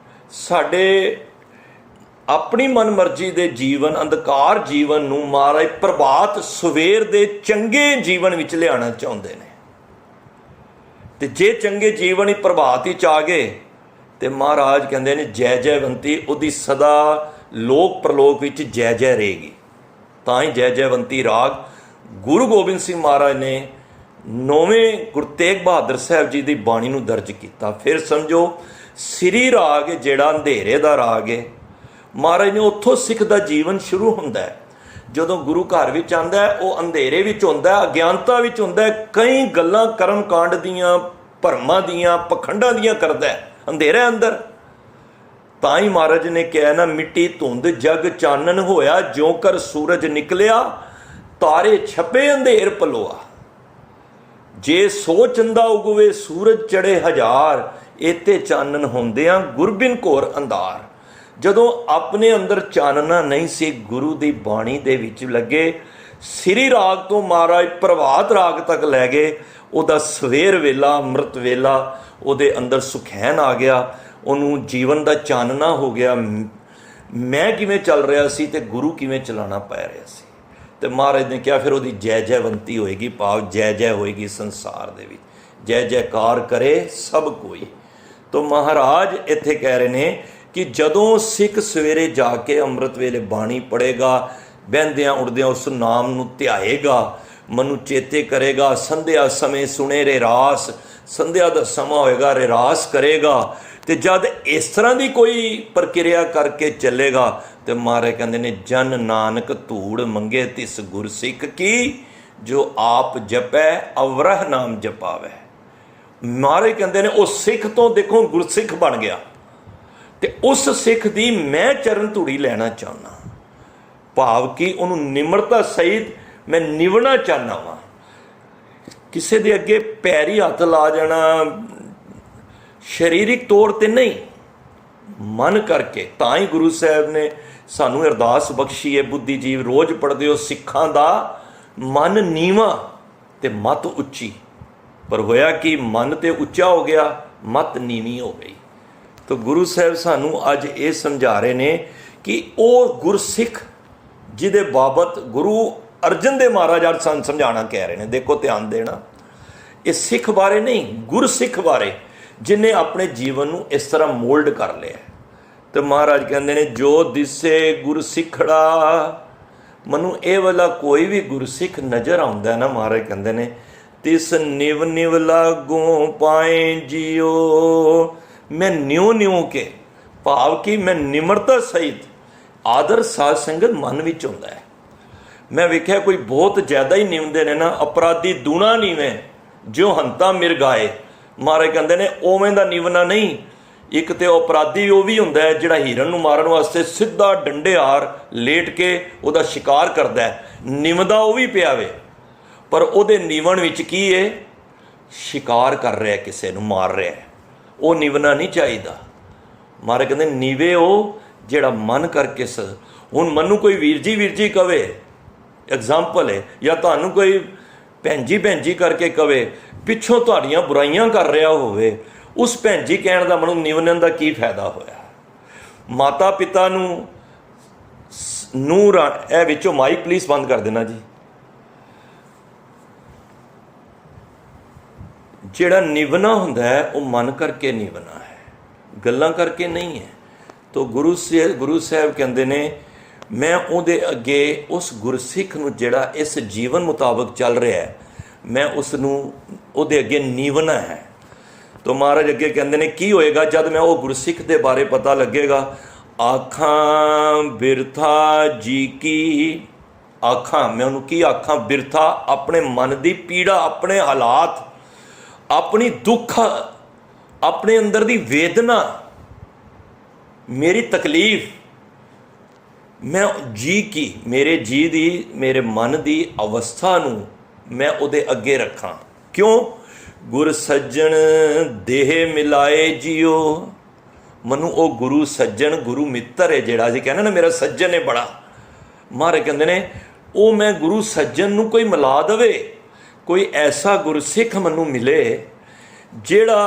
ਸਾਡੇ ਆਪਣੀ ਮਨਮਰਜ਼ੀ ਦੇ ਜੀਵਨ, ਅੰਧਕਾਰ ਜੀਵਨ ਨੂੰ ਮਹਾਰਾਜ ਪ੍ਰਭਾਤ ਸਵੇਰ ਦੇ ਚੰਗੇ ਜੀਵਨ ਵਿੱਚ ਲਿਆਉਣਾ ਚਾਹੁੰਦੇ ਨੇ। ਤੇ ਜੇ ਚੰਗੇ ਜੀਵਨ ਹੀ ਪ੍ਰਭਾਤ ਵਿੱਚ ਆ ਗਏ ਤੇ ਮਹਾਰਾਜ ਕਹਿੰਦੇ ਨੇ ਜੈ ਜੈਵੰਤੀ ਉਹਦੀ ਸਦਾ ਲੋਕ ਪ੍ਰਲੋਕ ਵਿੱਚ ਜੈ ਜੈ ਰਹੇਗੀ। ਤਾਂ ਹੀ ਜੈ ਜੈਵੰਤੀ ਰਾਗ ਗੁਰੂ ਗੋਬਿੰਦ ਸਿੰਘ ਮਹਾਰਾਜ ਨੇ 9ਵੇਂ ਗੁਰੂ ਤੇਗ ਬਹਾਦਰ ਸਾਹਿਬ ਜੀ ਦੀ ਬਾਣੀ ਨੂੰ ਦਰਜ ਕੀਤਾ। ਫਿਰ ਸਮਝੋ ਸ੍ਰੀ ਰਾਗ ਜਿਹੜਾ ਅੰਧੇਰੇ ਦਾ ਰਾਗ ਹੈ, ਮਹਾਰਾਜ ਨੇ ਉੱਥੋਂ ਸਿੱਖ ਦਾ ਜੀਵਨ ਸ਼ੁਰੂ ਹੁੰਦਾ ਹੈ। ਜਦੋਂ ਗੁਰੂ ਘਰ ਵਿੱਚ ਆਉਂਦਾ ਹੈ ਉਹ ਅੰਧੇਰੇ ਵਿੱਚ ਹੁੰਦਾ ਹੈ, ਅਗਿਆਨਤਾ ਵਿੱਚ ਹੁੰਦਾ ਹੈ। ਕਈ ਗੱਲਾਂ ਕਰਮ ਕਾਂਡ ਦੀਆਂ, ਭਰਮਾਂ ਦੀਆਂ, ਪਖੰਡਾਂ ਦੀਆਂ ਕਰਦਾ ਹੈ ਅੰਧੇਰੇ ਅੰਦਰ। ਤਾਂ ਹੀ ਮਹਾਰਾਜ ਨੇ ਕਿਹਾ ਨਾ, ਮਿੱਟੀ ਧੁੰਦ ਜਗ ਚਾਨਣ ਹੋਇਆ, ਜਿਉਂ ਕਰ ਸੂਰਜ ਨਿਕਲਿਆ ਤਾਰੇ ਛਪੇ ਅੰਧੇਰ ਪਲੋਆ। ਜੇ ਸੋ ਚੰਦਾ ਉਗਵੇ ਸੂਰਜ ਚੜੇ ਹਜ਼ਾਰ, ਏਤੇ ਚਾਨਣ ਹੁੰਦਿਆਂ ਗੁਰਬਿਨ ਘੋਰ ਅੰਧਾਰ। ਜਦੋਂ ਆਪਣੇ ਅੰਦਰ ਚਾਨਣਾ ਨਹੀਂ ਸੀ ਗੁਰੂ ਦੀ ਬਾਣੀ ਦੇ ਵਿੱਚ ਲੱਗੇ, ਸ੍ਰੀ ਰਾਗ ਤੋਂ ਮਹਾਰਾਜ ਪ੍ਰਭਾਤ ਰਾਗ ਤੱਕ ਲੈ ਗਏ। ਉਹਦਾ ਸਵੇਰ ਵੇਲਾ, ਅੰਮ੍ਰਿਤ ਵੇਲਾ ਉਹਦੇ ਅੰਦਰ ਸੁਖੈਨ ਆ ਗਿਆ, ਉਹਨੂੰ ਜੀਵਨ ਦਾ ਚਾਨਣਾ ਹੋ ਗਿਆ। ਮੈਂ ਕਿਵੇਂ ਚੱਲ ਰਿਹਾ ਸੀ ਤੇ ਗੁਰੂ ਕਿਵੇਂ ਚਲਾਉਣਾ ਪੈ ਰਿਹਾ ਸੀ। ਤੇ ਮਹਾਰਾਜ ਨੇ ਕਿਹਾ ਫਿਰ ਉਹਦੀ ਜੈ ਜੈਵੰਤੀ ਹੋਏਗੀ, ਭਾਵ ਜੈ ਜੈ ਹੋਏਗੀ ਸੰਸਾਰ ਦੇ ਵਿੱਚ, ਜੈ ਜੈਕਾਰ ਕਰੇ ਸਭ ਕੋਈ। ਤੋ ਮਹਾਰਾਜ ਇੱਥੇ ਕਹਿ ਰਹੇ ਨੇ ਕਿ ਜਦੋਂ ਸਿੱਖ ਸਵੇਰੇ ਜਾ ਕੇ ਅੰਮ੍ਰਿਤ ਵੇਲੇ ਬਾਣੀ ਪੜ੍ਹੇਗਾ, ਬਹਿੰਦਿਆਂ ਉੱਠਦਿਆਂ ਉਸ ਨਾਮ ਨੂੰ ਧਿਆਏਗਾ, ਮਨੂੰ ਚੇਤੇ ਕਰੇਗਾ, ਸੰਧਿਆ ਸਮੇਂ ਸੁਣੇ ਰੇ ਰਾਸ, ਸੰਧਿਆ ਦਾ ਸਮਾਂ ਹੋਏਗਾ, ਰਿਰਾਸ ਕਰੇਗਾ। ਤੇ ਜਦ ਇਸ ਤਰ੍ਹਾਂ ਦੀ ਕੋਈ ਪ੍ਰਕਿਰਿਆ ਕਰਕੇ ਚੱਲੇਗਾ ਤੇ ਮਹਾਰਾਜ ਕਹਿੰਦੇ ਨੇ ਜਨ ਨਾਨਕ ਧੂੜ ਮੰਗੇ ਤਿਸ ਗੁਰਸਿੱਖ ਕੀ, ਜੋ ਆਪ ਜਪੈ ਅਵਰਹ ਨਾਮ ਜਪਾਵੈ। ਮਹਾਰਾਜ ਕਹਿੰਦੇ ਨੇ ਉਹ ਸਿੱਖ ਤੋਂ ਦੇਖੋ ਗੁਰਸਿੱਖ ਬਣ ਗਿਆ। ਤੇ ਉਸ ਸਿੱਖ ਦੀ ਮੈਂ ਚਰਨ ਧੂੜੀ ਲੈਣਾ ਚਾਹੁੰਦਾ, ਭਾਵ ਕਿ ਉਹਨੂੰ ਨਿਮਰਤਾ ਸਹਿਤ ਮੈਂ ਨਿਵਣਾ ਚਾਹੁੰਦਾ ਵਾਂ। ਕਿਸੇ ਦੇ ਅੱਗੇ ਪੈਰੀ ਹੱਥ ਲਾ ਜਾਣਾ ਸਰੀਰਿਕ ਤੌਰ 'ਤੇ ਨਹੀਂ, ਮਨ ਕਰਕੇ। ਤਾਂ ਹੀ ਗੁਰੂ ਸਾਹਿਬ ਨੇ ਸਾਨੂੰ ਅਰਦਾਸ ਬਖਸ਼ੀ ਹੈ, ਬੁੱਧੀ ਜੀਵ ਰੋਜ਼ ਪੜ੍ਹਦੇ ਹੋ, ਸਿੱਖਾਂ ਦਾ ਮਨ ਨੀਵਾਂ ਤੇ ਮਤ ਉੱਚੀ। ਪਰ ਹੋਇਆ ਕਿ ਮਨ ਤੇ ਉੱਚਾ ਹੋ ਗਿਆ, ਮਤ ਨੀਵੀਂ ਹੋ ਗਈ। ਤਾਂ ਗੁਰੂ ਸਾਹਿਬ ਸਾਨੂੰ ਅੱਜ ਇਹ ਸਮਝਾ ਰਹੇ ਨੇ ਕਿ ਉਹ ਗੁਰਸਿੱਖ ਜਿਹਦੇ ਬਾਬਤ ਗੁਰੂ ਅਰਜਨ ਦੇਵ ਮਹਾਰਾਜ ਅੱਜ ਸਾਨੂੰ ਸਮਝਾਉਣਾ ਕਹਿ ਰਹੇ ਨੇ। ਦੇਖੋ ਧਿਆਨ ਦੇਣਾ, ਇਹ ਸਿੱਖ ਬਾਰੇ ਨਹੀਂ, ਗੁਰਸਿੱਖ ਬਾਰੇ, ਜਿਹਨੇ ਆਪਣੇ ਜੀਵਨ ਨੂੰ ਇਸ ਤਰ੍ਹਾਂ ਮੋਲਡ ਕਰ ਲਿਆ। ਤੇ ਮਹਾਰਾਜ ਕਹਿੰਦੇ ਨੇ ਜੋ ਦਿਸੇ ਗੁਰਸਿੱਖੜਾ, ਮੈਨੂੰ ਇਹ ਵਾਲਾ ਕੋਈ ਵੀ ਗੁਰਸਿੱਖ ਨਜ਼ਰ ਆਉਂਦਾ ਨਾ, ਮਹਾਰਾਜ ਕਹਿੰਦੇ ਨੇ तिस निव निव लागों पाए जियो। मैं न्यों न्यों के भाव कि मैं निमरता सहित आदर साध संगत मन विच हुंदा है। मैं वेख्या कोई बहुत ज़्यादा ही निवंदे ने ना, अपराधी दूना नीवें जो हंता मिरगाए। महाराज कहते ने उवें दा निवना नहीं। एक तो अपराधी वो भी हुंदा है जिहड़ा हिरन नूं मारन वास्ते सीधा डंडे हार लेट के उहदा शिकार करदा है, निवदा वो भी पिया वे, पर उहदे निवन विच की है, शिकार कर रहा है, किसी नूं मार रहा है। वो निवना नहीं चाहिए। महाराज कहते नीवे वो जिहड़ा मन करके हुण मनु कोई वीर जी कवे, एग्जाम्पल है, या तुहानूं कोई भैन जी करके कवे, पिछों तुहाड़ियां बुराइयां कर रहा होवे, उस भैन जी कहण दा मनु निवनन दा की फायदा होया। माता पिता नूं ए विचों माइक प्लीज़ बंद कर देना जी। जिहड़ा निवना हुंदा है वो मन करके निवना है, गल्लां करके नहीं है। तो गुरु साहब कहंदे ने मैं उहदे अगे उस गुरसिख नूं जिहड़ा इस जीवन मुताबक चल रहा है, मैं उसनूं उहदे अगे नीवना है। तो महाराज अगे कहंदे ने की होएगा जद मैं वो गुरसिख दे बारे पता लगेगा। आखां बिरथा जी की, आखां मैं उन्होंने की आखां बिरथा, अपने मन की पीड़ा, अपने हालात, अपनी दुख, अपने अंदर की वेदना, मेरी तकलीफ, मैं जी की, मेरे जी दी, मेरे मन की अवस्था नूं मैं उहदे अगे रखां। क्यों? गुर सज्जन देह मिलाए जियो। मनु वो गुरु सज्जन, गुरु मित्र है जिहड़ा असीं कहना ना मेरा सज्जन है बड़ा, महाराज कहंदे ने वो मैं गुरु सज्जन नूं कोई मिला देवे, कोई ऐसा गुरसिख मनु मिले जिहड़ा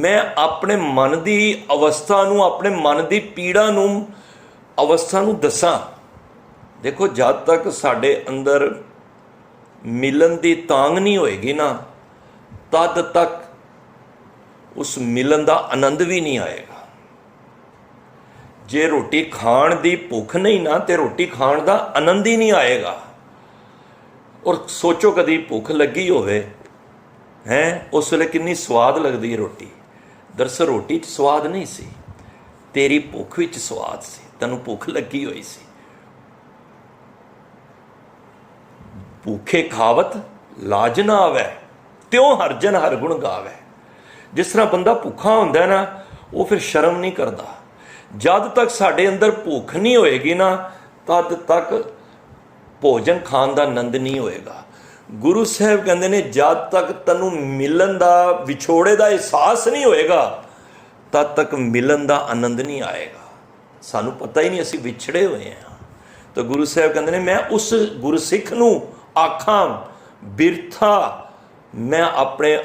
मैं अपने मन की अवस्था नूं, अपने मन की पीड़ा नूं, अवस्था नूं दसां। देखो जद तक साडे अंदर मिलन की तांग नहीं होएगी ना, तद तक उस मिलन का आनंद भी नहीं आएगा। जे रोटी खाण की भुख नहीं ना, तो रोटी खाण का आनंद ही नहीं आएगा। और सोचो कभी भुख लगी होवे हैं, उस वेले कितनी स्वाद लगती है रोटी। दरअसल रोटी च स्वाद नहीं सी, तेरी भुख विच स्वाद सी, तैनूं भुख लगी हुई सी। भूखे खावत लाज ना आवे, त्यों हर जन हर गुण गावे। जिस तरह बंदा भुखा हुंदा ना, वो फिर शर्म नहीं करता। जद तक साडे अंदर भुख नहीं होएगी ना, तद तक भोजन खाण का आनंद नहीं होएगा। गुरु साहब कहते ने जद तक तैनूं मिलन का, विछोड़े का एहसास नहीं होएगा, तद तक मिलन का आनंद नहीं आएगा। सानू पता ही नहीं असीं विछड़े हुए हैं। तो गुरु साहब कहते ने मैं उस गुरसिख नूं आखां बिरथा, मैं अपने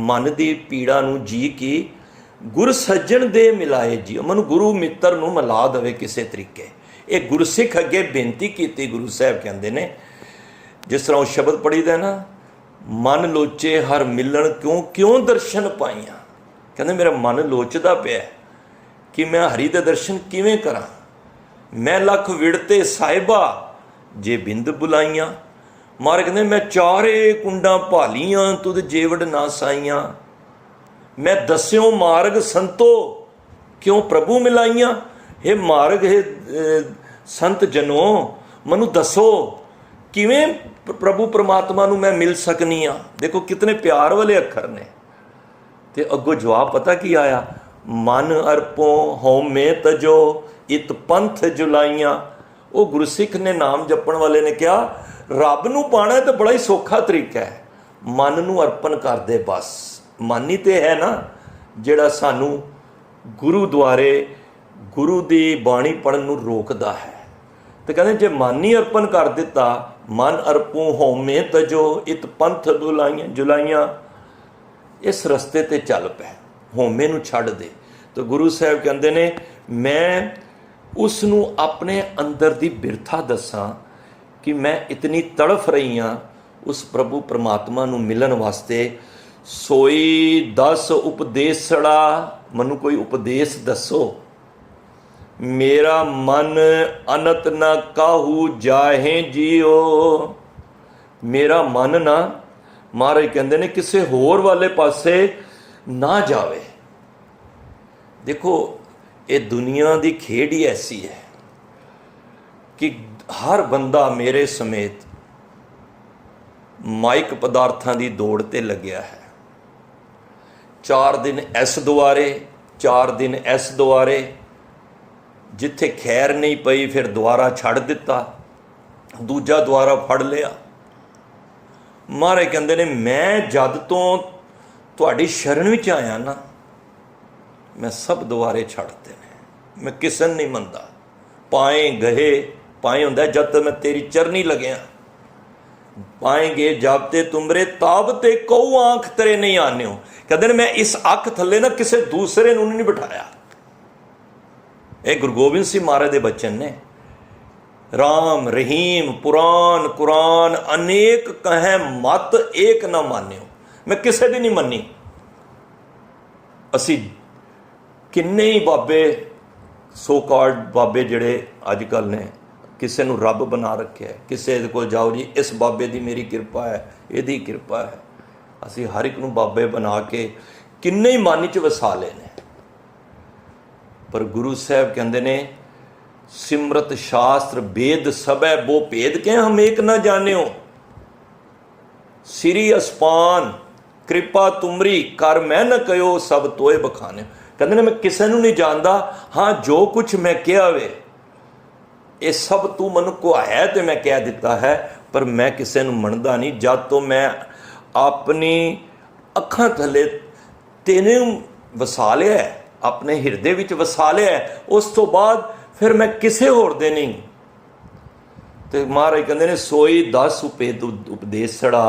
मन की पीड़ा नूं जी की गुर सज्जन दे मिलाए जी। मनु गुरु मित्र नूं मिला देवे किसी तरीके। एक गुरसिख अगे बेनती की। गुरु साहब कहते ने जिस तरह वो शब्द पढ़ी दा ना, मन लोचे हर मिलन क्यों क्यों दर्शन पाइया। कहते मेरा मन लोचदा पिया कि मैं हरि दे दर्शन किवें करा। मैं लख विड़ते साहिबा जे बिंद बुलाइयां। महाराज कहते मैं चारे कुंडा भालियां तुद जेवड़ ना साइयां। मैं दस्यो मार्ग संतो क्यों प्रभु मिलाइयां। हे मार्ग हे संत जनो मनु दसो किवें प्रभु परमात्मा नूं मैं मिल सकनी हाँ। देखो कितने प्यार वाले अखर ने। ते अगों जवाब पता की आया, मन अर्पों होमे तजो इत पंथ जुलाइयां। वो गुरसिख ने नाम जपण वाले ने कहा रब नूं पाना तो बड़ा ही सौखा तरीका है, मन नूं अर्पण कर दे बस। मन ही तो है ना जिहड़ा सानू गुरु द्वारे गुरु की बाणी पढ़न नूं रोकदा है। तो कहते जे मन ही अर्पण कर दिता, मन अर्पों होमे तजो इत पंथ जुलाइयां, इस रस्ते ते चल पै, होमे नूं छड्ड दे। तो गुरु साहब कहते ने मैं उस नूं अपने अंदर की बिरथा दसां कि मैं इतनी तड़फ रही हाँ उस प्रभु परमात्मा नूं मिलन वास्ते। सोई दस उपदेसड़ा, मनु कोई उपदेश दसो। मेरा मन अनत न काहू जाहे जियो। मेरा मन ना महाराज कहते ने किसी होर वाले पासे ना जावे। देखो ये दुनिया की खेड ही ऐसी है कि हर बंदा मेरे समेत माइक पदार्थां की दौड़ ते लग्या है। 4 दिन इस दुआरे 4 दिन इस दुआरे, जिथे खैर नहीं पई फिर दुआरा छड़ दिता, दूजा दुआरा फड़ लिया। महाराज कहते ने मैं जद तो तुहाडी शरण विच आया ना, मैं सब दुआरे छड़ते ने, मैं किसी नहीं मनदा। पाए गए, पाए हुंदा जब तक मैं तेरी चरनी लग्या, पाएंगे जाबते तुमरे ताबते कऊ आंख तेरे नहीं आने हो। कहते ने मैं इस अख थले ना किसी दूसरे नूं नहीं बिठाया। ये गुरु गोबिंद सिंह महाराज के बचन ने। राम रहीम पुराण कुरान अनेक कहें मत एक ना मान्यो, मैं किसी दी नहीं मन्नी। असी किन्ने ही बाबे सो कॉल्ड बाबे जिहड़े अजकल ने किसी नूं रब बना रखे है, किसी दे कोल जाओ जी इस बाबे दी मेरी कृपा है, इहदी कृपा है। असी हर एक नूं बाबे बना के किन्ने ही मन च वसा ले ने। पर गुरु साहब कहते ने सिमरत शास्त्र वेद सबै वो भेद के हम एक ना जानियो। सिरी अस्पान कृपा तुमरी कर मैं न कयो सब तोए बखाने। कहते ने मैं किसी नूं नहीं जानदा, हाँ जो कुछ मैं कहा वे ये सब तू मनु को है तो मैं कह दिता है, पर मैं किसी नूं मनदा नहीं। जब तो मैं अपनी अखां थले तेने वसा लिया है, अपने हिरदे विच वसा लिया है, उस तो बाद फिर मैं किसी होर दे नहीं। तो महाराज कहते ने सोई 10 उपदेसड़ा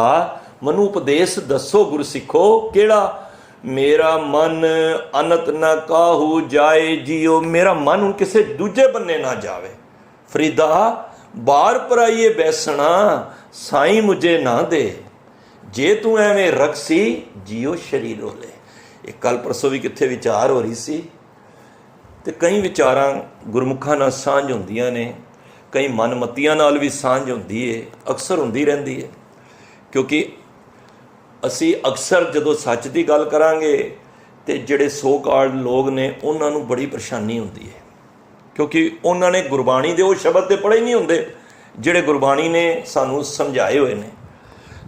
मनु उपदेश दसो गुरु सिखो केड़ा। मेरा मन अनत न काहू जाए जियो, मेरा मन हूँ किसी दूजे बन्ने ना जावे। फरीदा बार पराइए बैसना साईं मुझे ना दे, जे तू एवें रखसी जियो शरीर रोले। एक कल परसों भी कित्थे विचार हो रही सी, ते कई विचारां गुरमुखां नाल सांझ हुंदियां ने, कई मनमतियां नाल भी सांझ हुंदी है, अक्सर हुंदी रहिंदी है। क्योंकि असी अक्सर जदों सच की गल करांगे ते जिहड़े सो कॉल्ड लोग ने उन्हां नूं बड़ी परेशानी हुंदी है, क्योंकि उन्होंने गुरबाणी दे वो शब्द तो पढ़े नहीं होंदे जिहड़े गुरबाणी ने सानू समझाए हुए ने,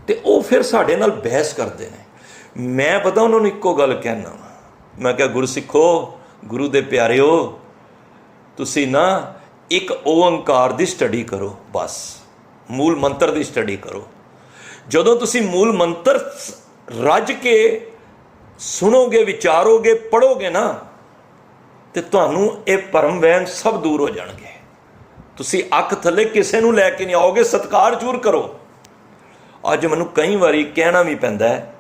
ते वो फिर साडे नाल बहस करते हैं। मैं पता उन्होंने इक्को गल कहना वा, मैं क्या गुरु सिखो गुरु दे प्यारिओ तुसी ना एक ओंकार की स्टडी करो, बस मूल मंत्र की स्टडी करो। जदों तुसी मूल मंत्र रज के सुनोगे विचारोगे पढ़ोगे ना, तो तुहानू ये भरम वहम सब दूर हो जाएंगे। तुसी अख थले किसी नूं लैके नहीं आओगे, सत्कार जरूर करो। अज मैनू कई बारी कहना भी पैंदा है,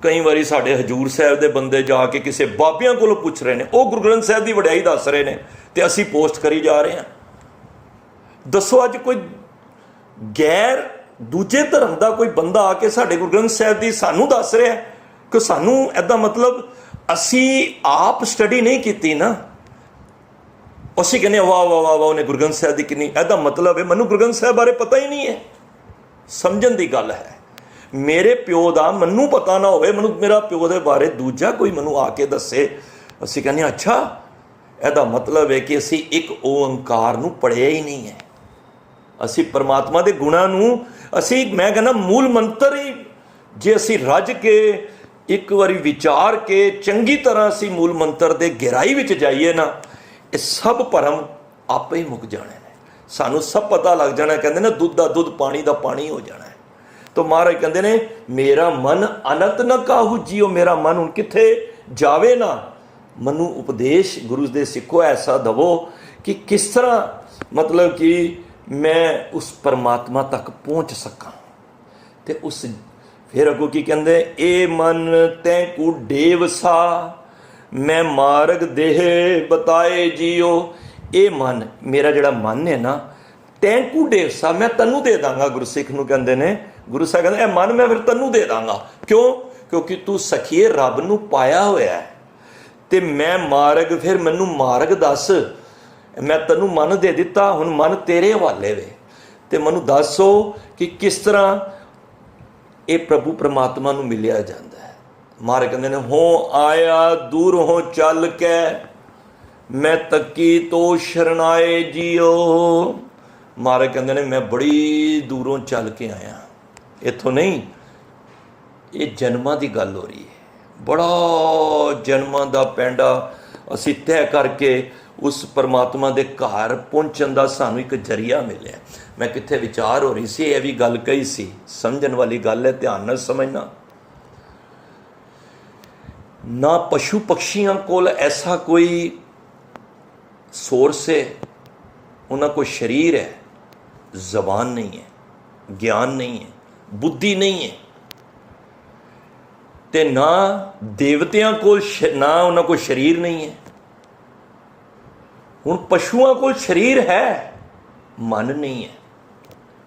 कई बारी साडे हजूर साहब दे बंदे जाके किसी बाबियां कोलों पुछ रहे हैं, वो गुरु ग्रंथ साहब की वड्याई दस रहे हैं, तो असी पोस्ट करी जा रहे हैं। दसो अज कोई गैर दूजे धर्म का कोई बंदा आके साडे गुरु ग्रंथ साहब की सानू दस रहा है कि सानू ऐदा, मतलब असी आप स्टडी नहीं की ना, असी कहने वाह वाह वाह वाह उन्हें गुरु ग्रंथ साहब की कितनी, ऐदा मतलब है मैनू गुरु ग्रंथ साहब बारे पता ही नहीं है। समझण की गल है, मेरे प्यो का मैनू पता ना होवे, मैनू मेरा प्यो के बारे दूजा कोई मैनू आके दसे, असी कहने अच्छा ऐदा मतलब है कि असी एक ओंकार नू पढ़िया ही नहीं है। असी परमात्मा के गुणां नू असी, मैं कहना मूल मंत्र ही जे असी रज के एक बारी विचार के चंगी तरह असी मूल मंत्र के गहराई विच जाइए ना, ये सब भरम आपे ही मुक जाने ने, सानू सब पता लग जाना। कहते ना दुध का दुध पानी का पानी हो जाना है। तो महाराज कहते ने मेरा मन अनंत न काहू जियो, मेरा मन हुण किथे जावे ना, मनु उपदेश गुरु दे सिखो ऐसा दवो कि किस तरह मतलब कि मैं उस परमात्मा तक पहुँच सकां। ते उस फिर अगों की कहते ए मन तैंकू डेव सा मैं मार्ग देह बताए जियो। ये मन मेरा जिहड़ा मन है ना, तैंकू डेव सा मैं तैनू दे दांगा। गुरसिख नूं कहंदे ने, गुरु साहब कहंदे ए मन मैं फिर तैनू दे दांगा। क्यों? क्योंकि तू सखीए रब नूं पाया होया है, ते मैं मार्ग, फिर मैनू मार्ग दस, मैं तैनू मन दे दिता, हुण मन तेरे हवाले वे, ते मैनू दसो कि किस तरह ਇਹ ਪ੍ਰਭੂ ਪਰਮਾਤਮਾ ਨੂੰ ਮਿਲਿਆ ਜਾਂਦਾ ਹੈ। ਮਹਾਰਾਜ ਕਹਿੰਦੇ ਨੇ ਹੋ ਆਇਆ ਦੂਰੋਂ ਚੱਲ ਕੇ ਮੈਂ ਤੱਕੀ ਤੋ ਸ਼ਰਨਾਏ ਜੀਓ। ਮਹਾਰਾਜ ਕਹਿੰਦੇ ਨੇ ਮੈਂ ਬੜੀ ਦੂਰੋਂ ਚੱਲ ਕੇ ਆਇਆ, ਇੱਥੋਂ ਨਹੀਂ, ਇਹ ਜਨਮਾਂ ਦੀ ਗੱਲ ਹੋ ਰਹੀ ਹੈ। ਬੜਾ ਜਨਮਾਂ ਦਾ ਪੈਂਡਾ ਅਸੀਂ ਤੈਅ ਕਰਕੇ ਉਸ ਪਰਮਾਤਮਾ ਦੇ ਘਰ ਪਹੁੰਚਣ ਦਾ ਸਾਨੂੰ ਇੱਕ ਜ਼ਰੀਆ ਮਿਲਿਆ। ਮੈਂ ਕਿੱਥੇ ਵਿਚਾਰ ਹੋ ਰਹੀ ਸੀ, ਇਹ ਵੀ ਗੱਲ ਕਹੀ ਸੀ, ਸਮਝਣ ਵਾਲੀ ਗੱਲ ਹੈ, ਧਿਆਨ ਨਾਲ ਸਮਝਣਾ। ਨਾ ਪਸ਼ੂ ਪਕਸ਼ੀਆਂ ਕੋਲ ਐਸਾ ਕੋਈ ਸੋਰਸ ਹੈ, ਉਹਨਾਂ ਕੋਲ ਸਰੀਰ ਹੈ, ਜ਼ਬਾਨ ਨਹੀਂ ਹੈ, ਗਿਆਨ ਨਹੀਂ ਹੈ, ਬੁੱਧੀ ਨਹੀਂ ਹੈ, ਤੇ ਨਾ ਦੇਵਤਿਆਂ ਕੋਲ ਨਾ ਉਹਨਾਂ ਕੋਲ ਸਰੀਰ ਨਹੀਂ ਹੈ। ਹੁਣ ਪਸ਼ੂਆਂ ਕੋਲ ਸਰੀਰ ਹੈ, ਮਨ ਨਹੀਂ ਹੈ,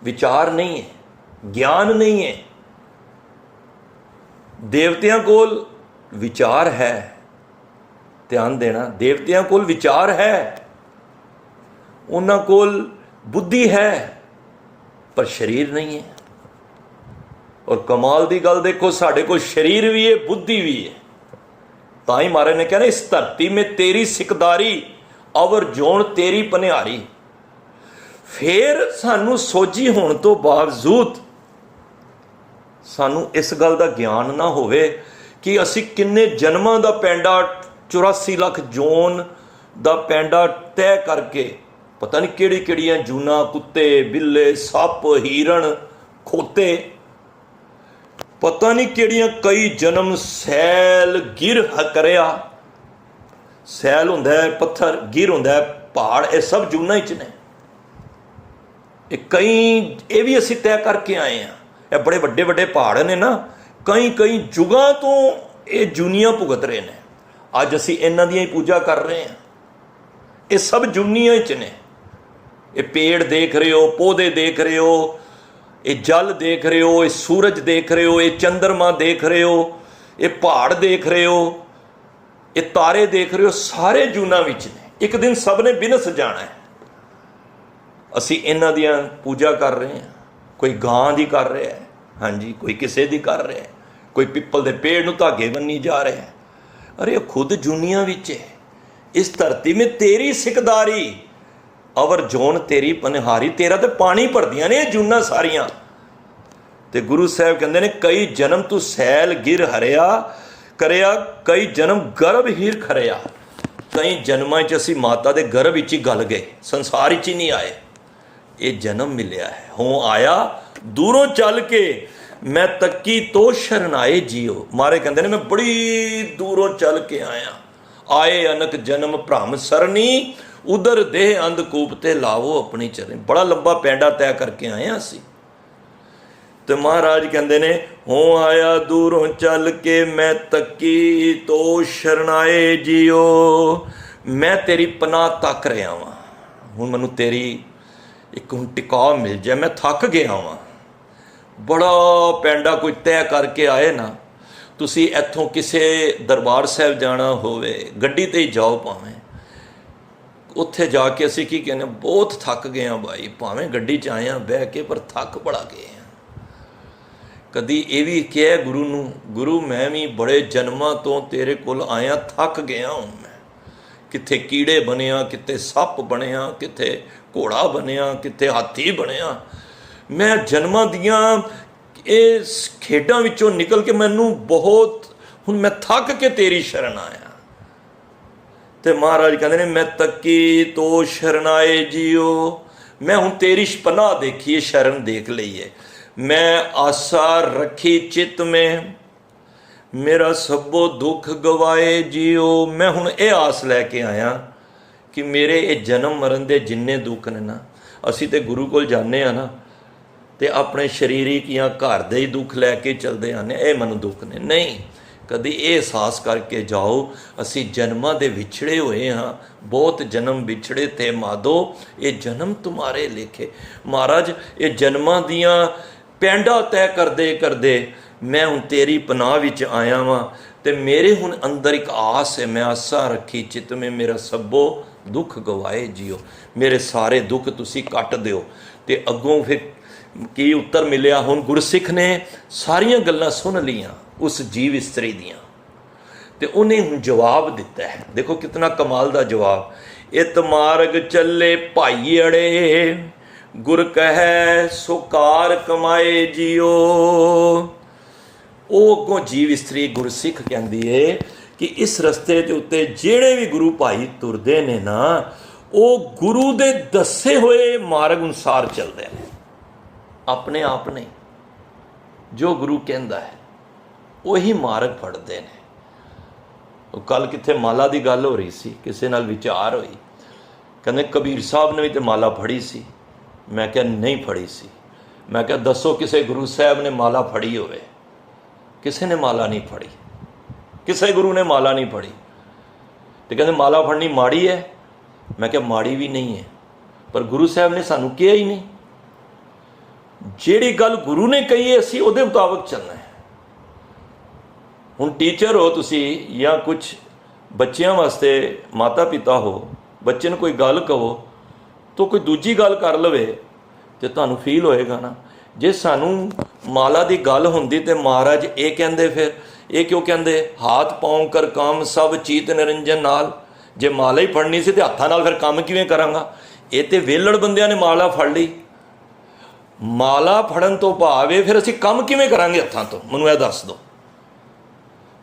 ਵਿਚਾਰ ਨਹੀਂ ਹੈ, ਗਿਆਨ ਨਹੀਂ ਹੈ। ਦੇਵਤਿਆਂ ਕੋਲ ਵਿਚਾਰ ਹੈ, ਧਿਆਨ ਦੇਣਾ, ਦੇਵਤਿਆਂ ਕੋਲ ਵਿਚਾਰ ਹੈ, ਉਹਨਾਂ ਕੋਲ ਬੁੱਧੀ ਹੈ, ਪਰ ਸਰੀਰ ਨਹੀਂ ਹੈ। ਔਰ ਕਮਾਲ ਦੀ ਗੱਲ ਦੇਖੋ, ਸਾਡੇ ਕੋਲ ਸਰੀਰ ਵੀ ਹੈ, ਬੁੱਧੀ ਵੀ ਹੈ। ਤਾਂ ਹੀ ਮਹਾਰਾਜ ਨੇ ਕਹਿੰਦੇ ਇਸ ਧਰਤੀ ਮੇਂ ਤੇਰੀ ਸਿਕਦਾਰੀ ਅਵਰ ਜੋਨ ਤੇਰੀ ਪਨਿਹਾਰੀ। ਫੇਰ ਸਾਨੂੰ ਸੋਝੀ ਹੋਣ ਤੋਂ ਬਾਵਜੂਦ ਸਾਨੂੰ ਇਸ ਗੱਲ ਦਾ ਗਿਆਨ ਨਾ ਹੋਵੇ ਕਿ ਅਸੀਂ ਕਿੰਨੇ ਜਨਮਾਂ ਦਾ ਪੈਂਡਾ, 84 ਲੱਖ ਜੋਨ ਦਾ ਪੈਂਡਾ ਤੈਅ ਕਰਕੇ, ਪਤਾ ਨਹੀਂ ਕਿਹੜੀ ਕਿਹੜੀਆਂ ਜੂਨਾਂ, ਕੁੱਤੇ, ਬਿੱਲੇ, ਸੱਪ, ਹੀਰਨ, ਖੋਤੇ, ਪਤਾ ਨਹੀਂ ਕਿਹੜੀਆਂ ਕਈ ਜਨਮ ਸੈਲ ਗਿਰ ਕਰਿਆ। ਸੈਲ ਹੁੰਦਾ ਹੈ ਪੱਥਰ, ਗਿਰ ਹੁੰਦਾ ਹੈ ਪਹਾੜ, ਇਹ ਸਭ ਜੂਨਾਂ ਵਿੱਚ ਨੇ। ਇਹ ਕਈ, ਇਹ ਵੀ ਅਸੀਂ ਤੈਅ ਕਰਕੇ ਆਏ ਹਾਂ। ਇਹ ਬੜੇ ਵੱਡੇ ਵੱਡੇ ਪਹਾੜ ਨੇ ਨਾ, ਕਈ ਯੁਗਾਂ ਤੋਂ ਇਹ ਜੂਨੀਆਂ ਭੁਗਤ ਰਹੇ ਨੇ। ਅੱਜ ਅਸੀਂ ਇਹਨਾਂ ਦੀਆਂ ਹੀ ਪੂਜਾ ਕਰ ਰਹੇ ਹਾਂ। ਇਹ ਸਭ ਜੂਨੀਆਂ ਵਿੱਚ ਨੇ। ਇਹ ਪੇੜ ਦੇਖ ਰਹੇ ਹੋ, ਪੌਦੇ ਦੇਖ ਰਹੇ ਹੋ, ਇਹ ਜਲ ਦੇਖ ਰਹੇ ਹੋ, ਇਹ ਸੂਰਜ ਦੇਖ ਰਹੇ ਹੋ, ਇਹ ਚੰਦਰਮਾ ਦੇਖ ਰਹੇ ਹੋ, ਇਹ ਪਹਾੜ ਦੇਖ ਰਹੇ ਹੋ, ਇਹ ਤਾਰੇ ਦੇਖ ਰਹੇ ਹੋ, ਸਾਰੇ ਜੂਨਾਂ ਵਿੱਚ ਨੇ। ਇੱਕ ਦਿਨ ਸਭ ਨੇ ਵਿਨਸ ਜਾਣਾ ਹੈ। ਅਸੀਂ ਇਹਨਾਂ ਦੀਆਂ ਪੂਜਾ ਕਰ ਰਹੇ ਹਾਂ। ਕੋਈ ਗਾਂ ਦੀ ਕਰ ਰਿਹਾ ਹੈ, ਹਾਂਜੀ, ਕੋਈ ਕਿਸੇ ਦੀ ਕਰ ਰਿਹਾ ਹੈ, ਕੋਈ ਪਿੱਪਲ ਦੇ ਪੇੜ ਨੂੰ ਧਾਗੇ ਬੰਨੀ ਜਾ ਰਿਹਾ ਹੈ। ਅਰੇ ਉਹ ਖੁਦ ਜੂਨੀਆਂ ਵਿੱਚ ਹੈ। ਇਸ ਧਰਤੀ ਮੇਂ ਤੇਰੀ ਸਿਕਦਾਰੀ ਅਵਰ ਜੋਨ ਤੇਰੀ ਪਨਿਹਾਰੀ। ਤੇਰਾ ਤੇ ਪਾਣੀ ਭਰਦੀਆਂ ਨੇ ਇਹ ਜੂਨਾਂ ਸਾਰੀਆਂ। ਤੇ ਗੁਰੂ ਸਾਹਿਬ ਕਹਿੰਦੇ ਨੇ ਕਈ ਜਨਮ ਤੂੰ ਸੈਲ ਗਿਰ ਹਰਿਆ ਕਰਿਆ, ਕਈ ਜਨਮ ਗਰਭ ਹੀਰ ਖਰਿਆ। ਕਈ ਜਨਮਾਂ 'ਚ ਅਸੀਂ ਮਾਤਾ ਦੇ ਗਰਭ ਵਿੱਚ ਹੀ ਗਲ ਗਏ, ਸੰਸਾਰ ਵਿੱਚ ਹੀ ਨਹੀਂ ਆਏ। ਇਹ ਜਨਮ ਮਿਲਿਆ ਹੈ। ਹੋ ਆਇਆ ਦੂਰੋਂ ਚੱਲ ਕੇ ਮੈਂ ਤੱਕੀ ਤੋ ਸ਼ਰਨਾਏ ਜੀਓ। ਮਾਰੇ ਕਹਿੰਦੇ ਨੇ ਮੈਂ ਬੜੀ ਦੂਰੋਂ ਚੱਲ ਕੇ ਆਇਆ। ਆਏ ਅਨਕ ਜਨਮ ਭ੍ਰਮ ਸਰਨੀ, ਉਧਰ ਦੇਹ ਅੰਧਕੂਪ ਤੇ ਲਾਵੋ ਆਪਣੀ ਚਰਨੀ। ਬੜਾ ਲੰਬਾ ਪੈਂਡਾ ਤੈਅ ਕਰਕੇ ਆਏ ਹਾਂ ਅਸੀਂ। ਤੇ ਮਹਾਰਾਜ ਕਹਿੰਦੇ ਨੇ ਹੋ ਆਇਆ ਦੂਰੋਂ ਚੱਲ ਕੇ ਮੈਂ ਤੱਕੀ ਤੋ ਸ਼ਰਨਾਏ ਜੀਓ। ਮੈਂ ਤੇਰੀ ਪਨਾਹ ਤੱਕ ਰਿਹਾ ਵਾਂ। ਹੁਣ ਮੈਨੂੰ ਤੇਰੀ ਇੱਕ ਹੁਣ ਟਿਕਾ ਮਿਲ ਜਾਏ, ਮੈਂ ਥੱਕ ਗਿਆ ਵਾਂ। ਬੜਾ ਪੈਂਡਾ ਕੋਈ ਤੈਅ ਕਰਕੇ ਆਏ ਨਾ, ਤੁਸੀਂ ਇੱਥੋਂ ਕਿਸੇ ਦਰਬਾਰ ਸਾਹਿਬ ਜਾਣਾ ਹੋਵੇ, ਗੱਡੀ 'ਤੇ ਹੀ ਜਾਓ ਭਾਵੇਂ, ਉੱਥੇ ਜਾ ਕੇ ਅਸੀਂ ਕੀ ਕਹਿੰਦੇ, ਬਹੁਤ ਥੱਕ ਗਏ ਹਾਂ ਭਾਈ, ਭਾਵੇਂ ਗੱਡੀ 'ਚ ਆਏ ਹਾਂ ਬਹਿ ਕੇ, ਪਰ ਥੱਕ ਬੜਾ ਗਏ ਹਾਂ। ਕਦੀ ਇਹ ਵੀ ਕਿਹਾ ਗੁਰੂ ਨੂੰ, ਗੁਰੂ ਮੈਂ ਵੀ ਬੜੇ ਜਨਮਾਂ ਤੋਂ ਤੇਰੇ ਕੋਲ ਆਇਆ, ਥੱਕ ਗਿਆ ਹੁਣ ਮੈਂ। ਕਿੱਥੇ ਕੀੜੇ ਬਣਿਆ, ਕਿਤੇ ਸੱਪ ਬਣਿਆ, ਕਿਤੇ ਘੋੜਾ ਬਣਿਆ, ਕਿਤੇ ਹਾਥੀ ਬਣਿਆ। ਮੈਂ ਜਨਮਾਂ ਦੀਆਂ ਇਹ ਖੇਡਾਂ ਵਿੱਚੋਂ ਨਿਕਲ ਕੇ ਮੈਨੂੰ ਬਹੁਤ, ਹੁਣ ਮੈਂ ਥੱਕ ਕੇ ਤੇਰੀ ਸ਼ਰਨ ਆਇਆ। ਤੇ ਮਹਾਰਾਜ ਕਹਿੰਦੇ ਨੇ ਮੈਂ ਤੱਕੀ ਤੋ ਸ਼ਰਨਾਏ ਜੀਓ। ਮੈਂ ਹੁਣ ਤੇਰੀ ਪਨਾਹ ਦੇਖੀ ਹੈ, ਸ਼ਰਨ ਦੇਖ ਲਈ ਹੈ। ਮੈਂ ਆਸਾ ਰੱਖੀ ਚਿੱਤ ਮੇਂ, ਮੇਰਾ ਸਭੋ ਦੁੱਖ ਗਵਾਏ ਜੀਓ। ਮੈਂ ਹੁਣ ਇਹ ਆਸ ਲੈ ਕੇ ਆਇਆ ਕਿ ਮੇਰੇ ਇਹ ਜਨਮ ਮਰਨ ਦੇ ਜਿੰਨੇ ਦੁੱਖ ਨੇ ਨਾ, ਅਸੀਂ ਤੇ ਗੁਰੂ ਕੋਲ ਜਾਂਦੇ ਹਾਂ ਨਾ, ਤੇ ਆਪਣੇ ਸਰੀਰਿਕ ਜਾਂ ਘਰ ਦੇ ਹੀ ਦੁੱਖ ਲੈ ਕੇ ਚਲਦੇ ਆਨੇ, ਇਹ ਮੈਨੂੰ ਦੁੱਖ ਨੇ। ਨਹੀਂ, ਕਦੀ ਇਹ ਅਹਿਸਾਸ ਕਰਕੇ ਜਾਓ ਅਸੀਂ ਜਨਮਾਂ ਦੇ ਵਿਛੜੇ ਹੋਏ ਹਾਂ, ਬਹੁਤ ਜਨਮ ਵਿਛੜੇ ਤੇ ਮਾਧੋ, ਇਹ ਜਨਮ ਤੁਮਾਰੇ ਲੇਖੇ। ਮਹਾਰਾਜ ਇਹ ਜਨਮਾਂ ਦੀਆਂ ਪੈਂਡਾ ਤੈਅ ਕਰਦੇ ਕਰਦੇ ਮੈਂ ਹੁਣ ਤੇਰੀ ਪਨਾਹ ਵਿੱਚ ਆਇਆ ਵਾਂ। ਤੇ ਮੇਰੇ ਹੁਣ ਅੰਦਰ ਇੱਕ ਆਸ ਹੈ, ਮੈਂ ਆਸਾ ਰੱਖੀ ਚਿੱਤ ਮੇਂ, ਮੇਰਾ ਸਭੋ ਦੁੱਖ ਗਵਾਏ ਜੀਓ। ਮੇਰੇ ਸਾਰੇ ਦੁੱਖ ਤੁਸੀਂ ਕੱਟ ਦਿਓ। ਤੇ ਅੱਗੋਂ ਫਿਰ ਕੀ ਉੱਤਰ ਮਿਲਿਆ। ਹੁਣ ਗੁਰਸਿੱਖ ਨੇ ਸਾਰੀਆਂ ਗੱਲਾਂ ਸੁਣ ਲਈਆਂ ਉਸ ਜੀਵ ਇਸਤਰੀ ਦੀਆਂ, ਤੇ ਉਹਨੇ ਹੁਣ ਜਵਾਬ ਦਿੱਤਾ ਹੈ। ਦੇਖੋ ਕਿਤਨਾ ਕਮਾਲ ਦਾ ਜਵਾਬ। ਇਤ ਮਾਰਗ ਚੱਲੇ ਭਾਈ ਅੜੇ, ਗੁਰ ਕਹੈ ਸੋ ਕਾਰ ਕਮਾਏ ਜੀਓ। ਉਹ ਅੱਗੋਂ ਜੀਵ ਇਸਤਰੀ ਗੁਰਸਿੱਖ ਕਹਿੰਦੀ ਏ ਕਿ ਇਸ ਰਸਤੇ ਦੇ ਉੱਤੇ ਜਿਹੜੇ ਵੀ ਗੁਰੂ ਭਾਈ ਤੁਰਦੇ ਨੇ ਨਾ, ਉਹ ਗੁਰੂ ਦੇ ਦੱਸੇ ਹੋਏ ਮਾਰਗ ਅਨੁਸਾਰ ਚੱਲਦੇ ਨੇ, ਆਪਣੇ ਆਪ ਨਹੀਂ। ਜੋ ਗੁਰੂ ਕਹਿੰਦਾ ਹੈ ਉਹੀ ਮਾਰਗ ਫੜਦੇ ਨੇ। ਉਹ ਕੱਲ ਕਿੱਥੇ ਮਾਲਾ ਦੀ ਗੱਲ ਹੋ ਰਹੀ ਸੀ, ਕਿਸੇ ਨਾਲ ਵਿਚਾਰ ਹੋਈ, ਕਹਿੰਦੇ ਕਬੀਰ ਸਾਹਿਬ ਨੇ ਵੀ ਤਾਂ ਮਾਲਾ ਫੜੀ ਸੀ। ਮੈਂ ਕਿਹਾ ਨਹੀਂ ਫੜੀ ਸੀ। ਮੈਂ ਕਿਹਾ ਦੱਸੋ ਕਿਸੇ ਗੁਰੂ ਸਾਹਿਬ ਨੇ ਮਾਲਾ ਫੜੀ ਹੋਵੇ? ਕਿਸੇ ਨੇ ਮਾਲਾ ਨਹੀਂ ਫੜੀ, ਕਿਸੇ ਗੁਰੂ ਨੇ ਮਾਲਾ ਨਹੀਂ ਫੜੀ। ਤੇ ਕਹਿੰਦੇ ਮਾਲਾ ਫੜਨੀ ਮਾੜੀ ਹੈ। ਮੈਂ ਕਿਹਾ ਮਾੜੀ ਵੀ ਨਹੀਂ ਹੈ, ਪਰ ਗੁਰੂ ਸਾਹਿਬ ਨੇ ਸਾਨੂੰ ਕਿਹਾ ਹੀ ਨਹੀਂ। ਜਿਹੜੀ ਗੱਲ ਗੁਰੂ ਨੇ ਕਹੀ ਹੈ ਅਸੀਂ ਉਹਦੇ ਮੁਤਾਬਕ ਚੱਲਣਾ ਹੈ। ਹੁਣ ਟੀਚਰ ਹੋ ਤੁਸੀਂ ਜਾਂ ਕੁਛ ਬੱਚਿਆਂ ਵਾਸਤੇ ਮਾਤਾ ਪਿਤਾ ਹੋ, ਬੱਚੇ ਨੂੰ ਕੋਈ ਗੱਲ ਕਹੋ ਤਾਂ ਕੋਈ ਦੂਜੀ ਗੱਲ ਕਰ ਲਵੇ ਤੇ ਤੁਹਾਨੂੰ ਫੀਲ ਹੋਏਗਾ ਨਾ। ਜੇ ਸਾਨੂੰ ਮਾਲਾ ਦੀ ਗੱਲ ਹੁੰਦੀ ਤੇ ਮਹਾਰਾਜ ਇਹ ਕਹਿੰਦੇ, ਫਿਰ ਇਹ ਕਿਉਂ ਕਹਿੰਦੇ ਹਾਥ ਪਾਉ ਕਰ ਕੰਮ ਸਭ ਚੀਤ ਨਿਰੰਜਨ ਨਾਲ। ਜੇ ਮਾਲਾ ਹੀ ਫੜਨੀ ਸੀ ਤੇ ਹੱਥਾਂ ਨਾਲ ਫਿਰ ਕੰਮ ਕਿਵੇਂ ਕਰਾਂਗਾ? ਇਹ ਤੇ ਵਿਹਲੜ ਬੰਦਿਆਂ ਨੇ ਮਾਲਾ ਫੜ ਲਈ। ਮਾਲਾ ਫੜਨ ਤੋਂ ਭਾਵੇਂ ਫਿਰ ਅਸੀਂ ਕੰਮ ਕਿਵੇਂ ਕਰਾਂਗੇ ਹੱਥਾਂ ਤੋਂ? ਮੈਨੂੰ ਇਹ ਦੱਸ ਦਿਓ।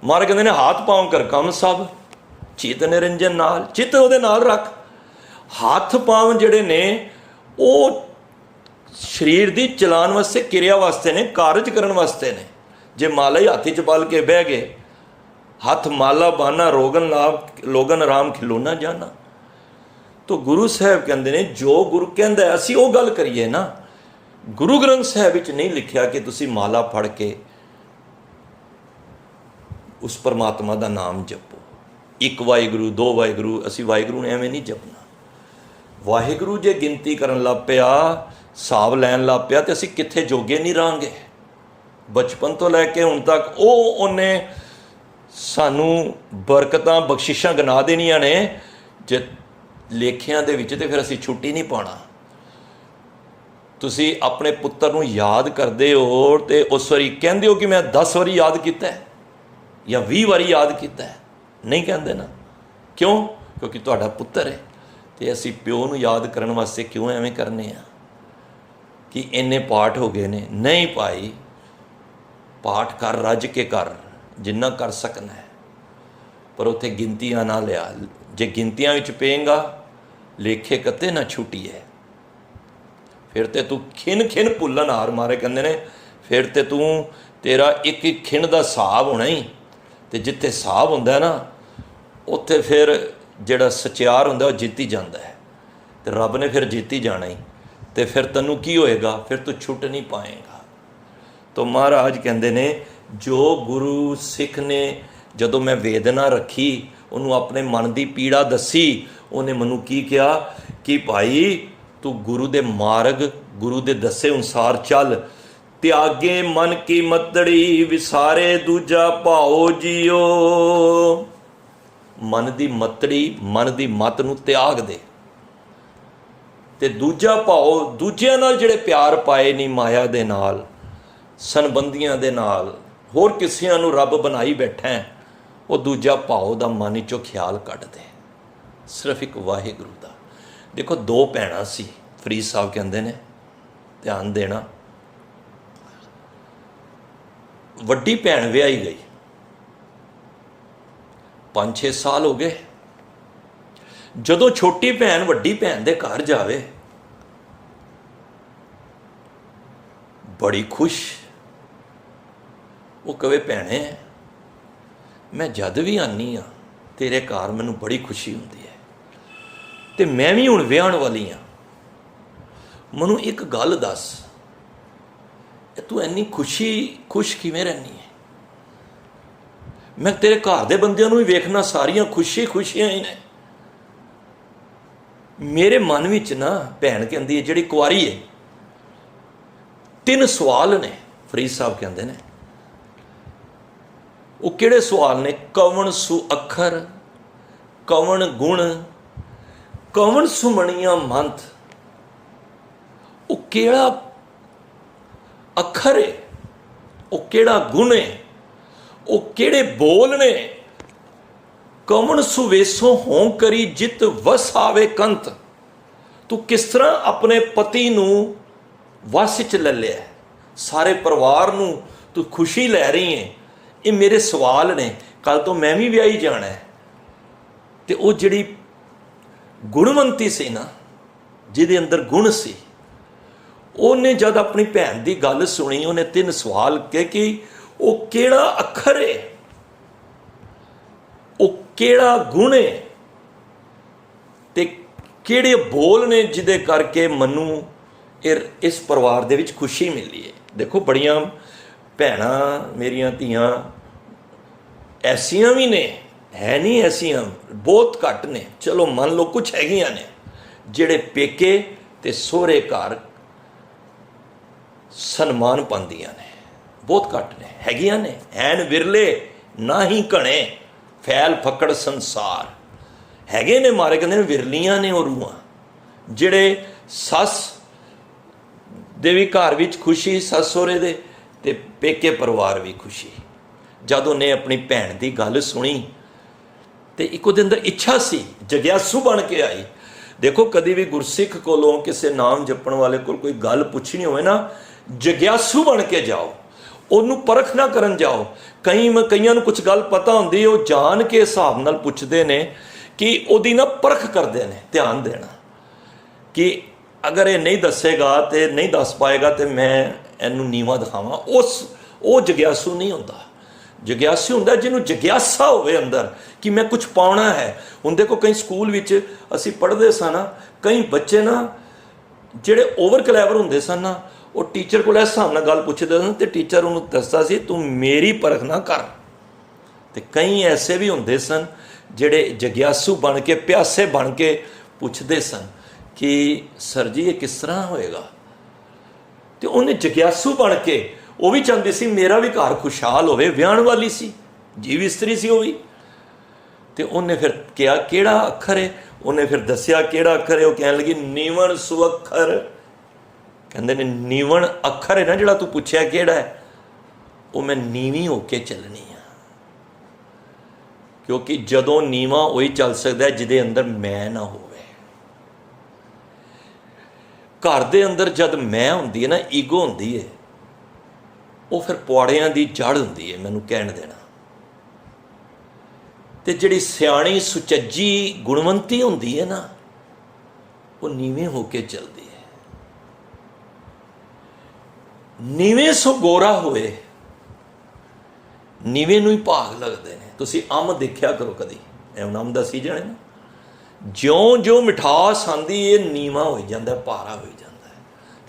ਮਹਾਰਾਜ ਕਹਿੰਦੇ ਨੇ ਹਾਥ ਪਾਉ ਕਰ ਕੰਮ ਸਭ ਚਿਤ ਨਿਰੰਜਨ ਨਾਲ, ਚਿੱਤ ਉਹਦੇ ਨਾਲ ਰੱਖ। ਹੱਥ ਪਾਉ ਜਿਹੜੇ ਨੇ ਉਹ ਸਰੀਰ ਦੀ ਚਲਾਉਣ ਵਾਸਤੇ, ਕਿਰਿਆ ਵਾਸਤੇ ਨੇ, ਕਾਰਜ ਕਰਨ ਵਾਸਤੇ ਨੇ। ਜੇ ਮਾਲਾ ਹੀ ਹੱਥ 'ਚ ਪਲ ਕੇ ਬਹਿ ਗਏ, ਹੱਥ ਮਾਲਾ ਬਾਨਾ ਲੋਗਨ ਰਾਮ ਖਿਲੋਣਾ ਜਾਣਾ। ਤਾਂ ਗੁਰੂ ਸਾਹਿਬ ਕਹਿੰਦੇ ਨੇ ਜੋ ਗੁਰੂ ਕਹਿੰਦਾ ਅਸੀਂ ਉਹ ਗੱਲ ਕਰੀਏ ਨਾ। ਗੁਰੂ ਗ੍ਰੰਥ ਸਾਹਿਬ ਵਿੱਚ ਨਹੀਂ ਲਿਖਿਆ ਕਿ ਤੁਸੀਂ ਮਾਲਾ ਫੜ ਕੇ ਉਸ ਪਰਮਾਤਮਾ ਦਾ ਨਾਮ ਜਪੋ। ਇੱਕ ਵਾਹਿਗੁਰੂ, ਦੋ ਵਾਹਿਗੁਰੂ, ਅਸੀਂ ਵਾਹਿਗੁਰੂ ਨੇ ਐਵੇਂ ਨਹੀਂ ਜਪਣਾ। ਵਾਹਿਗੁਰੂ ਜੇ ਗਿਣਤੀ ਕਰਨ ਲੱਗ ਪਿਆ, ਹਿਸਾਬ ਲੈਣ ਲੱਗ ਪਿਆ, ਤੇ ਅਸੀਂ ਕਿੱਥੇ ਜੋਗੇ ਨਹੀਂ ਰਹਾਂਗੇ। ਬਚਪਨ ਤੋਂ ਲੈ ਕੇ ਹੁਣ ਤੱਕ ਉਹਨੇ ਸਾਨੂੰ ਬਰਕਤਾਂ ਬਖਸ਼ਿਸ਼ਾਂ ਗਿਣਾ ਦੇਣੀਆਂ ਨੇ ਜੇ ਲੇਖਿਆਂ ਦੇ ਵਿੱਚ, ਤੇ ਫਿਰ ਅਸੀਂ ਛੁੱਟੀ ਨਹੀਂ ਪਾਉਣਾ। ਤੁਸੀਂ ਆਪਣੇ ਪੁੱਤਰ ਨੂੰ ਯਾਦ ਕਰਦੇ ਹੋ ਤੇ ਉਸ ਵਾਰੀ ਕਹਿੰਦੇ ਹੋ ਕਿ ਮੈਂ 10 ਵਾਰੀ ਯਾਦ ਕੀਤਾ ਜਾਂ 20 ਵਾਰੀ ਯਾਦ ਕੀਤਾ? ਨਹੀਂ ਕਹਿੰਦੇ ਨਾ। ਕਿਉਂ? ਕਿਉਂਕਿ ਤੁਹਾਡਾ ਪੁੱਤਰ ਹੈ। ਤੇ ਅਸੀਂ ਪਿਓ ਨੂੰ ਯਾਦ ਕਰਨ ਵਾਸਤੇ ਕਿਉਂ ਐਵੇਂ ਕਰਨੇ ਆ ਕਿ ਇੰਨੇ ਪਾਠ ਹੋ ਗਏ ਨੇ? ਨਹੀਂ ਭਾਈ, ਪਾਠ ਕਰ, ਰੱਜ ਕੇ ਕਰ, ਜਿੰਨਾ ਕਰ ਸਕਣਾ ਹੈ, ਪਰ ਉੱਥੇ ਗਿਣਤੀਆਂ ਨਾ ਲਿਆ। ਜੇ ਗਿਣਤੀਆਂ ਵਿੱਚ ਪਏਗਾ ਲੇਖੇ ਕਤੇ ਨਾ ਛੁੱਟੀਏ, ਫਿਰ ਤੇ ਤੂੰ ਖਿਣ ਭੁੱਲਣ ਹਾਰ ਮਾਰੇ। ਕਹਿੰਦੇ ਨੇ ਫਿਰ ਤੇ ਤੇਰਾ ਇੱਕ ਇੱਕ ਖਿਣ ਦਾ ਹਿਸਾਬ ਹੋਣਾ ਹੀ। ਤੇ ਜਿੱਥੇ ਹਿਸਾਬ ਹੁੰਦਾ ਨਾ, ਉੱਥੇ ਫਿਰ ਜਿਹੜਾ ਸਚਿਆਰ ਹੁੰਦਾ ਉਹ ਜਿੱਤ ਹੀ ਜਾਂਦਾ ਹੈ। ਤੇ ਰੱਬ ਨੇ ਫਿਰ ਜਿੱਤ ਹੀ ਜਾਣਾ ਹੀ। ਤੇ ਫਿਰ ਤੈਨੂੰ ਕੀ ਹੋਏਗਾ? ਫਿਰ ਤੂੰ ਛੁੱਟ ਨਹੀਂ ਪਾਏਗਾ। ਤਾਂ ਮਹਾਰਾਜ ਕਹਿੰਦੇ ਨੇ ਜੋ ਗੁਰੂ ਸਿੱਖ ਨੇ, ਜਦੋਂ ਮੈਂ ਵੇਦਨਾ ਰੱਖੀ, ਉਹਨੂੰ ਆਪਣੇ ਮਨ ਦੀ ਪੀੜਾ ਦੱਸੀ, ਉਹਨੇ ਮੈਨੂੰ ਕੀ ਕਿਹਾ ਕਿ ਭਾਈ ਤੂੰ ਗੁਰੂ ਦੇ ਮਾਰਗ, ਗੁਰੂ ਦੇ ਦੱਸੇ ਅਨੁਸਾਰ ਚੱਲ। ਤਿਆਗੇ ਮਨ ਕੀ ਮਤੜੀ, ਵਿਸਾਰੇ ਦੂਜਾ ਭਾਓ ਜੀਓ। ਮਨ ਦੀ ਮਤੜੀ, ਮਨ ਦੀ ਮਤ ਨੂੰ ਤਿਆਗ ਦੇ ਤੇ ਦੂਜਾ ਭਾਓ, ਦੂਜਿਆਂ ਨਾਲ ਜਿਹੜੇ ਪਿਆਰ ਪਾਏ ਨਹੀਂ ਮਾਇਆ ਦੇ ਨਾਲ, ਸੰਬੰਧੀਆਂ ਦੇ ਨਾਲ, ਹੋਰ ਕਿਸਿਆਂ ਨੂੰ ਰੱਬ ਬਣਾਈ ਬੈਠਾ ਹੈ, ਉਹ ਦੂਜਾ ਭਾਓ ਦਾ ਮਨ ਵਿੱਚੋਂ ਖਿਆਲ ਕੱਢ ਦੇ। ਸਿਰਫ ਇੱਕ ਵਾਹਿਗੁਰੂ ਦਾ। ਦੇਖੋ ਦੋ ਭੈਣਾਂ ਸੀ, ਫਰੀਦ ਸਾਹਿਬ ਕਹਿੰਦੇ ਨੇ, ਧਿਆਨ ਦੇਣਾ। ਵੱਡੀ ਭੈਣ ਵਿਆਹੀ ਗਈ, 5-6 ਸਾਲ ਹੋ ਗਏ। ਜਦੋਂ ਛੋਟੀ ਭੈਣ ਵੱਡੀ ਭੈਣ ਦੇ ਘਰ ਜਾਵੇ, ਬੜੀ ਖੁਸ਼, ਉਹ ਕਵੇ ਭੈਣੇ ਮੈਂ ਜਦ ਵੀ ਆਨੀ ਆ ਤੇਰੇ ਘਰ ਮੈਨੂੰ ਬੜੀ ਖੁਸ਼ੀ ਹੁੰਦੀ ਹੈ, ਤੇ ਮੈਂ ਵੀ ਹੁਣ ਵਿਆਹਣ ਵਾਲੀ ਹਾਂ। ਮੈਨੂੰ ਇੱਕ ਗੱਲ ਦੱਸ, ਤੂੰ ਇੰਨੀ ਖੁਸ਼ ਕਿਵੇਂ ਰਹਿੰਦੀ ਹੈ? ਮੈਂ ਤੇਰੇ ਘਰ ਦੇ ਬੰਦਿਆਂ ਨੂੰ ਵੀ ਵੇਖਣਾ, ਸਾਰੀਆਂ ਖੁਸ਼ੀਆਂ ਹੀ ਨੇ। ਮੇਰੇ ਮਨ ਵਿੱਚ ਨਾ, ਭੈਣ ਕਹਿੰਦੀ ਹੈ ਜਿਹੜੀ ਕੁਆਰੀ ਹੈ, 3 ਸਵਾਲ ਨੇ। ਫਰੀਦ ਸਾਹਿਬ ਕਹਿੰਦੇ ਨੇ ਉਹ ਕਿਹੜੇ ਸਵਾਲ ਨੇ? ਕਵਣ ਸੁ ਅੱਖਰ, ਕਵਣ ਗੁਣ, ਕਵਣ ਸੁਮਣੀਆਂ ਮੰਤ। ਉਹ ਕਿਹੜਾ ਅੱਖਰ ਹੈ, ਉਹ ਕਿਹੜਾ ਗੁਣ ਹੈ, ਉਹ ਕਿਹੜੇ ਬੋਲ ਨੇ। ਕਵਣ ਸੁਵੇਸੋ ਹੋਂ ਕਰੀ ਜਿਤ ਵਸ ਆਵੇ ਕੰਤ। ਤੂੰ ਕਿਸ ਤਰ੍ਹਾਂ ਆਪਣੇ ਪਤੀ ਨੂੰ ਵਸ 'ਚ ਲੈ ਲਿਆ, ਸਾਰੇ ਪਰਿਵਾਰ ਨੂੰ ਤੂੰ ਖੁਸ਼ੀ ਲੈ ਰਹੀ ਹੈ। ਇਹ ਮੇਰੇ ਸਵਾਲ ਨੇ, ਕੱਲ ਤੋਂ ਮੈਂ ਵੀ ਵਿਆਹੀ ਜਾਣਾ ਹੈ। ਤੇ ਉਹ ਜਿਹੜੀ ਗੁਣਵੰਤੀ ਸੀ ਨਾ, ਜਿਹਦੇ ਅੰਦਰ ਗੁਣ ਸੀ, ਉਹਨੇ ਜਦ ਆਪਣੀ ਭੈਣ ਦੀ ਗੱਲ ਸੁਣੀ, ਉਹਨੇ 3 ਸਵਾਲ ਕਹੇ ਕਿ ਉਹ ਕਿਹੜਾ ਅੱਖਰ ਹੈ, ਉਹ ਕਿਹੜਾ ਗੁਣ ਹੈ, ਤੇ ਕਿਹੜੇ ਬੋਲ ਨੇ ਜਿਹਦੇ ਕਰਕੇ ਮੈਨੂੰ ਇਸ ਪਰਿਵਾਰ ਦੇ ਵਿੱਚ ਖੁਸ਼ੀ ਮਿਲੀ ਹੈ। ਦੇਖੋ, ਬੜੀਆਂ ਭੈਣਾਂ ਮੇਰੀਆਂ ਧੀਆਂ ਐਸੀਆਂ ਵੀ ਨੇ, ਹੈ ਨਹੀਂ ਐਸੀਆਂ, ਬਹੁਤ ਘੱਟ ਨੇ, ਚਲੋ ਮੰਨ ਲਓ ਕੁਛ ਹੈਗੀਆਂ ਨੇ, ਜਿਹੜੇ ਪੇਕੇ ਤੇ ਸਹੁਰੇ ਘਰ ਸਨਮਾਨ ਪਾਉਂਦੀਆਂ ਨੇ, ਬਹੁਤ ਘੱਟ ਨੇ, ਹੈਗੀਆਂ ਨੇ, ਐਨ ਵਿਰਲੇ ਨਾ ਹੀ ਘਣੇ, ਫੈਲ ਫੱਕੜ ਸੰਸਾਰ। ਹੈਗੇ ਨੇ, ਮਾਰੇ ਕਹਿੰਦੇ ਨੇ ਵਿਰਲੀਆਂ ਨੇ ਉਹ ਰੂਹਾਂ, ਜਿਹੜੇ ਸੱਸ ਦੇ ਵੀ ਘਰ ਵਿੱਚ ਖੁਸ਼ੀ, ਸੱਸ ਸਹੁਰੇ ਦੇ, ਤੇ ਪੇਕੇ ਪਰਿਵਾਰ ਵੀ ਖੁਸ਼ੀ। ਜਦ ਉਹਨੇ ਆਪਣੀ ਭੈਣ ਦੀ ਗੱਲ ਸੁਣੀ ਤੇ ਇੱਕ ਉਹਦੇ ਅੰਦਰ ਇੱਛਾ ਸੀ, ਜਗਿਆਸੂ ਬਣ ਕੇ ਆਈ। ਦੇਖੋ, ਕਦੀ ਵੀ ਗੁਰਸਿੱਖ ਕੋਲੋਂ ਕਿਸੇ ਨਾਮ ਜਪਣ ਵਾਲੇ ਕੋਲ ਕੋਈ ਗੱਲ ਪੁੱਛਣੀ ਹੋਵੇ ਨਾ, ਜਗਿਆਸੂ ਬਣ ਕੇ ਜਾਓ, ਉਹਨੂੰ ਪਰਖ ਨਾ ਕਰਨ ਜਾਓ। ਕਈਆਂ ਨੂੰ ਕੁਝ ਗੱਲ ਪਤਾ ਹੁੰਦੀ, ਉਹ ਜਾਣ ਕੇ ਹਿਸਾਬ ਨਾਲ ਪੁੱਛਦੇ ਨੇ ਕਿ ਉਹਦੀ ਨਾ ਪਰਖ ਕਰਦੇ ਨੇ। ਧਿਆਨ ਦੇਣਾ ਕਿ ਅਗਰ ਇਹ ਨਹੀਂ ਦੱਸੇਗਾ ਤੇ ਨਹੀਂ ਦੱਸ ਪਾਏਗਾ ਤੇ ਮੈਂ ਇਹਨੂੰ ਨੀਵਾਂ ਦਿਖਾਵਾਂ, ਉਹ ਜਗਿਆਸੂ ਨਹੀਂ ਹੁੰਦਾ। ਜਗਿਆਸੂ ਹੁੰਦਾ ਜਿਹਨੂੰ ਜਗਿਆਸਾ ਹੋਵੇ ਅੰਦਰ ਕਿ ਮੈਂ ਕੁਝ ਪਾਉਣਾ ਹੈ। ਹੁਣ ਦੇਖੋ, ਕਈ ਸਕੂਲ ਵਿੱਚ ਅਸੀਂ ਪੜ੍ਹਦੇ ਸਾਂ ਨਾ, ਕਈ ਬੱਚੇ ਨਾ ਜਿਹੜੇ ਓਵਰ ਕਲੈਵਰ ਹੁੰਦੇ ਸਨ ਨਾ, ਉਹ ਟੀਚਰ ਕੋਲ ਇਸ ਹਿਸਾਬ ਨਾਲ ਗੱਲ ਪੁੱਛਦੇ ਸਨ ਤੇ ਟੀਚਰ ਉਹਨੂੰ ਦੱਸਦਾ ਸੀ, ਤੂੰ ਮੇਰੀ ਪਰਖ ਨਾ ਕਰ। ਤੇ ਕਈ ਐਸੇ ਵੀ ਹੁੰਦੇ ਸਨ ਜਿਹੜੇ ਜਗਿਆਸੂ ਬਣ ਕੇ, ਪਿਆਸੇ ਬਣ ਕੇ ਪੁੱਛਦੇ ਸਨ ਕਿ ਸਰ ਜੀ ਇਹ ਕਿਸ ਤਰ੍ਹਾਂ ਹੋਏਗਾ। ਤੇ ਉਹਨੇ ਜਗਿਆਸੂ ਬਣ ਕੇ, ਉਹ ਵੀ ਚਾਹੁੰਦੀ ਸੀ ਮੇਰਾ ਵੀ ਘਰ ਖੁਸ਼ਹਾਲ ਹੋਵੇ, ਵਿਆਹਣ ਵਾਲੀ ਸੀ, ਜੀਵ ਇਸਤਰੀ ਸੀ ਉਹ ਵੀ। ਤੇ ਉਹਨੇ ਫਿਰ ਕਿਹਾ ਕਿਹੜਾ ਅੱਖਰ ਹੈ, ਉਹਨੇ ਫਿਰ ਦੱਸਿਆ ਕਿਹੜਾ ਅੱਖਰ ਹੈ। ਉਹ ਕਹਿਣ ਲੱਗੀ ਨੀਵਣ ਸੁਅੱਖਰ। ਕਹਿੰਦੇ ਨੇ ਨੀਵਣ ਅੱਖਰ ਹੈ ਨਾ ਜਿਹੜਾ ਤੂੰ ਪੁੱਛਿਆ ਕਿਹੜਾ ਹੈ, ਉਹ ਮੈਂ ਨੀਵੀਂ ਹੋ ਕੇ ਚੱਲਣੀ ਆ। ਕਿਉਂਕਿ ਜਦੋਂ ਨੀਵਾਂ ਉਹੀ ਚੱਲ ਸਕਦਾ ਜਿਹਦੇ ਅੰਦਰ ਮੈਂ ਨਾ ਹੋਵੇ। ਘਰ ਦੇ ਅੰਦਰ ਜਦ ਮੈਂ ਹੁੰਦੀ ਹੈ ਨਾ, ਈਗੋ ਹੁੰਦੀ ਹੈ, ਉਹ ਫਿਰ ਪੁਆੜਿਆਂ ਦੀ ਜੜ ਹੁੰਦੀ ਹੈ, ਮੈਨੂੰ ਕਹਿਣ ਦੇਣਾ। ਤੇ ਜਿਹੜੀ ਸਿਆਣੀ ਸੁਚੱਜੀ ਗੁਣਵੰਤੀ ਹੁੰਦੀ ਹੈ ਨਾ, ਉਹ ਨੀਵੇਂ ਹੋ ਕੇ ਚੱਲਦੀ ਹੈ। ਨੀਵੇਂ ਸੋ ਗੋਰਾ ਹੋਏ, ਨੀਵੇਂ ਨੂੰ ਹੀ ਭਾਗ ਲੱਗਦੇ ਨੇ। ਤੁਸੀਂ ਅੰਬ ਦੇਖਿਆ ਕਰੋ ਕਦੀ, ਐਵੇਂ ਅੰਬ ਦਾ ਸੀਜ਼ਨ ਹੈ ਨਾ, ਜਿਉਂ-ਜਿਉਂ ਮਿਠਾਸ ਆਉਂਦੀ ਇਹ ਨੀਵਾਂ ਹੋ ਜਾਂਦਾ, ਭਾਰਾ ਹੋ ਜਾਂਦਾ।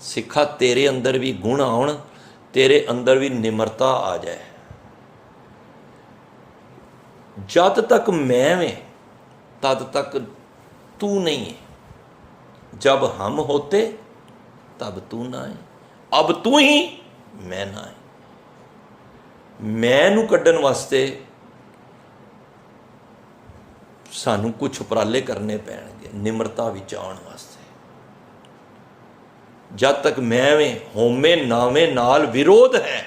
ਸਿੱਖਾ, ਤੇਰੇ ਅੰਦਰ ਵੀ ਗੁਣ ਆਉਣ, ਤੇਰੇ ਅੰਦਰ ਵੀ ਨਿਮਰਤਾ ਆ ਜਾਏ। ਜਦ ਤੱਕ ਮੈਂ ਵੇਂ ਤਦ ਤੱਕ ਤੂੰ ਨਹੀਂ ਹੈ। जब हम होते तब तू ना है, अब तू ही मैं ना है। मैं नूं कड्ढण वास्ते सानू कुछ उपराले करने पैणगे निमरता विच आउण वास्ते। जब तक मैं वे होमे नावे नाल विरोध है,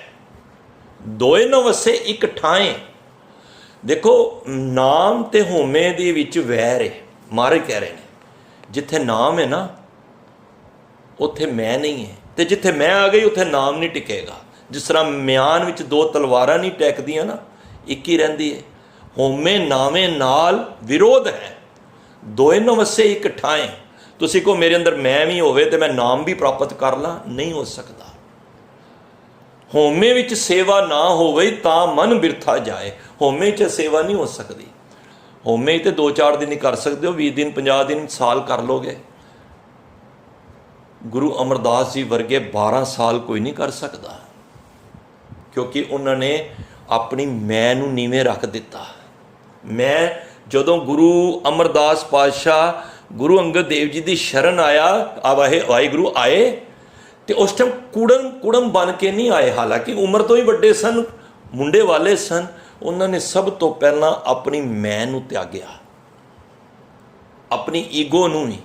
दोए न वसे एक ठाए। देखो, नाम ते होमे दे विच वैर है। महाराज कह रहे हैं जिथे नाम है ना उत्थे मैं नहीं है, तो जिथे मैं आ गई उत्थे नाम नहीं टिकेगा। जिस तरह म्यान विच दो तलवारां नहीं टैकदियां ना, एक ही रहिंदी है। होमे नावे नाल विरोध है, दोए न वसे एक ठाए। तुसी को मेरे अंदर मैं भी होवे ते मैं नाम भी प्राप्त कर ला, नहीं हो सकता। होमे विच सेवा ना होवे तां मन बिरथा जाए। होमे च सेवा नहीं हो सकती। होमे तो 2-4 दिन ही कर सकते हो, 20 दिन 50 दिन साल कर लोगे। गुरु अमरदास जी वर्गे 12 साल कोई नहीं कर सकता, क्योंकि उन्होंने अपनी मैं नूं नीवें रख दिता। मैं जदों गुरु अमरदास पातशाह गुरु अंगद देव जी की शरण आया, वाहिगुरु आए, तो उस टाइम कुड़म बन के नहीं आए। हालांकि उम्र तो ही बड़े सन, मुंडे वाले सन। उन्होंने सब तो पहला अपनी मैं नूं त्यागया, अपनी ईगो नूं ही,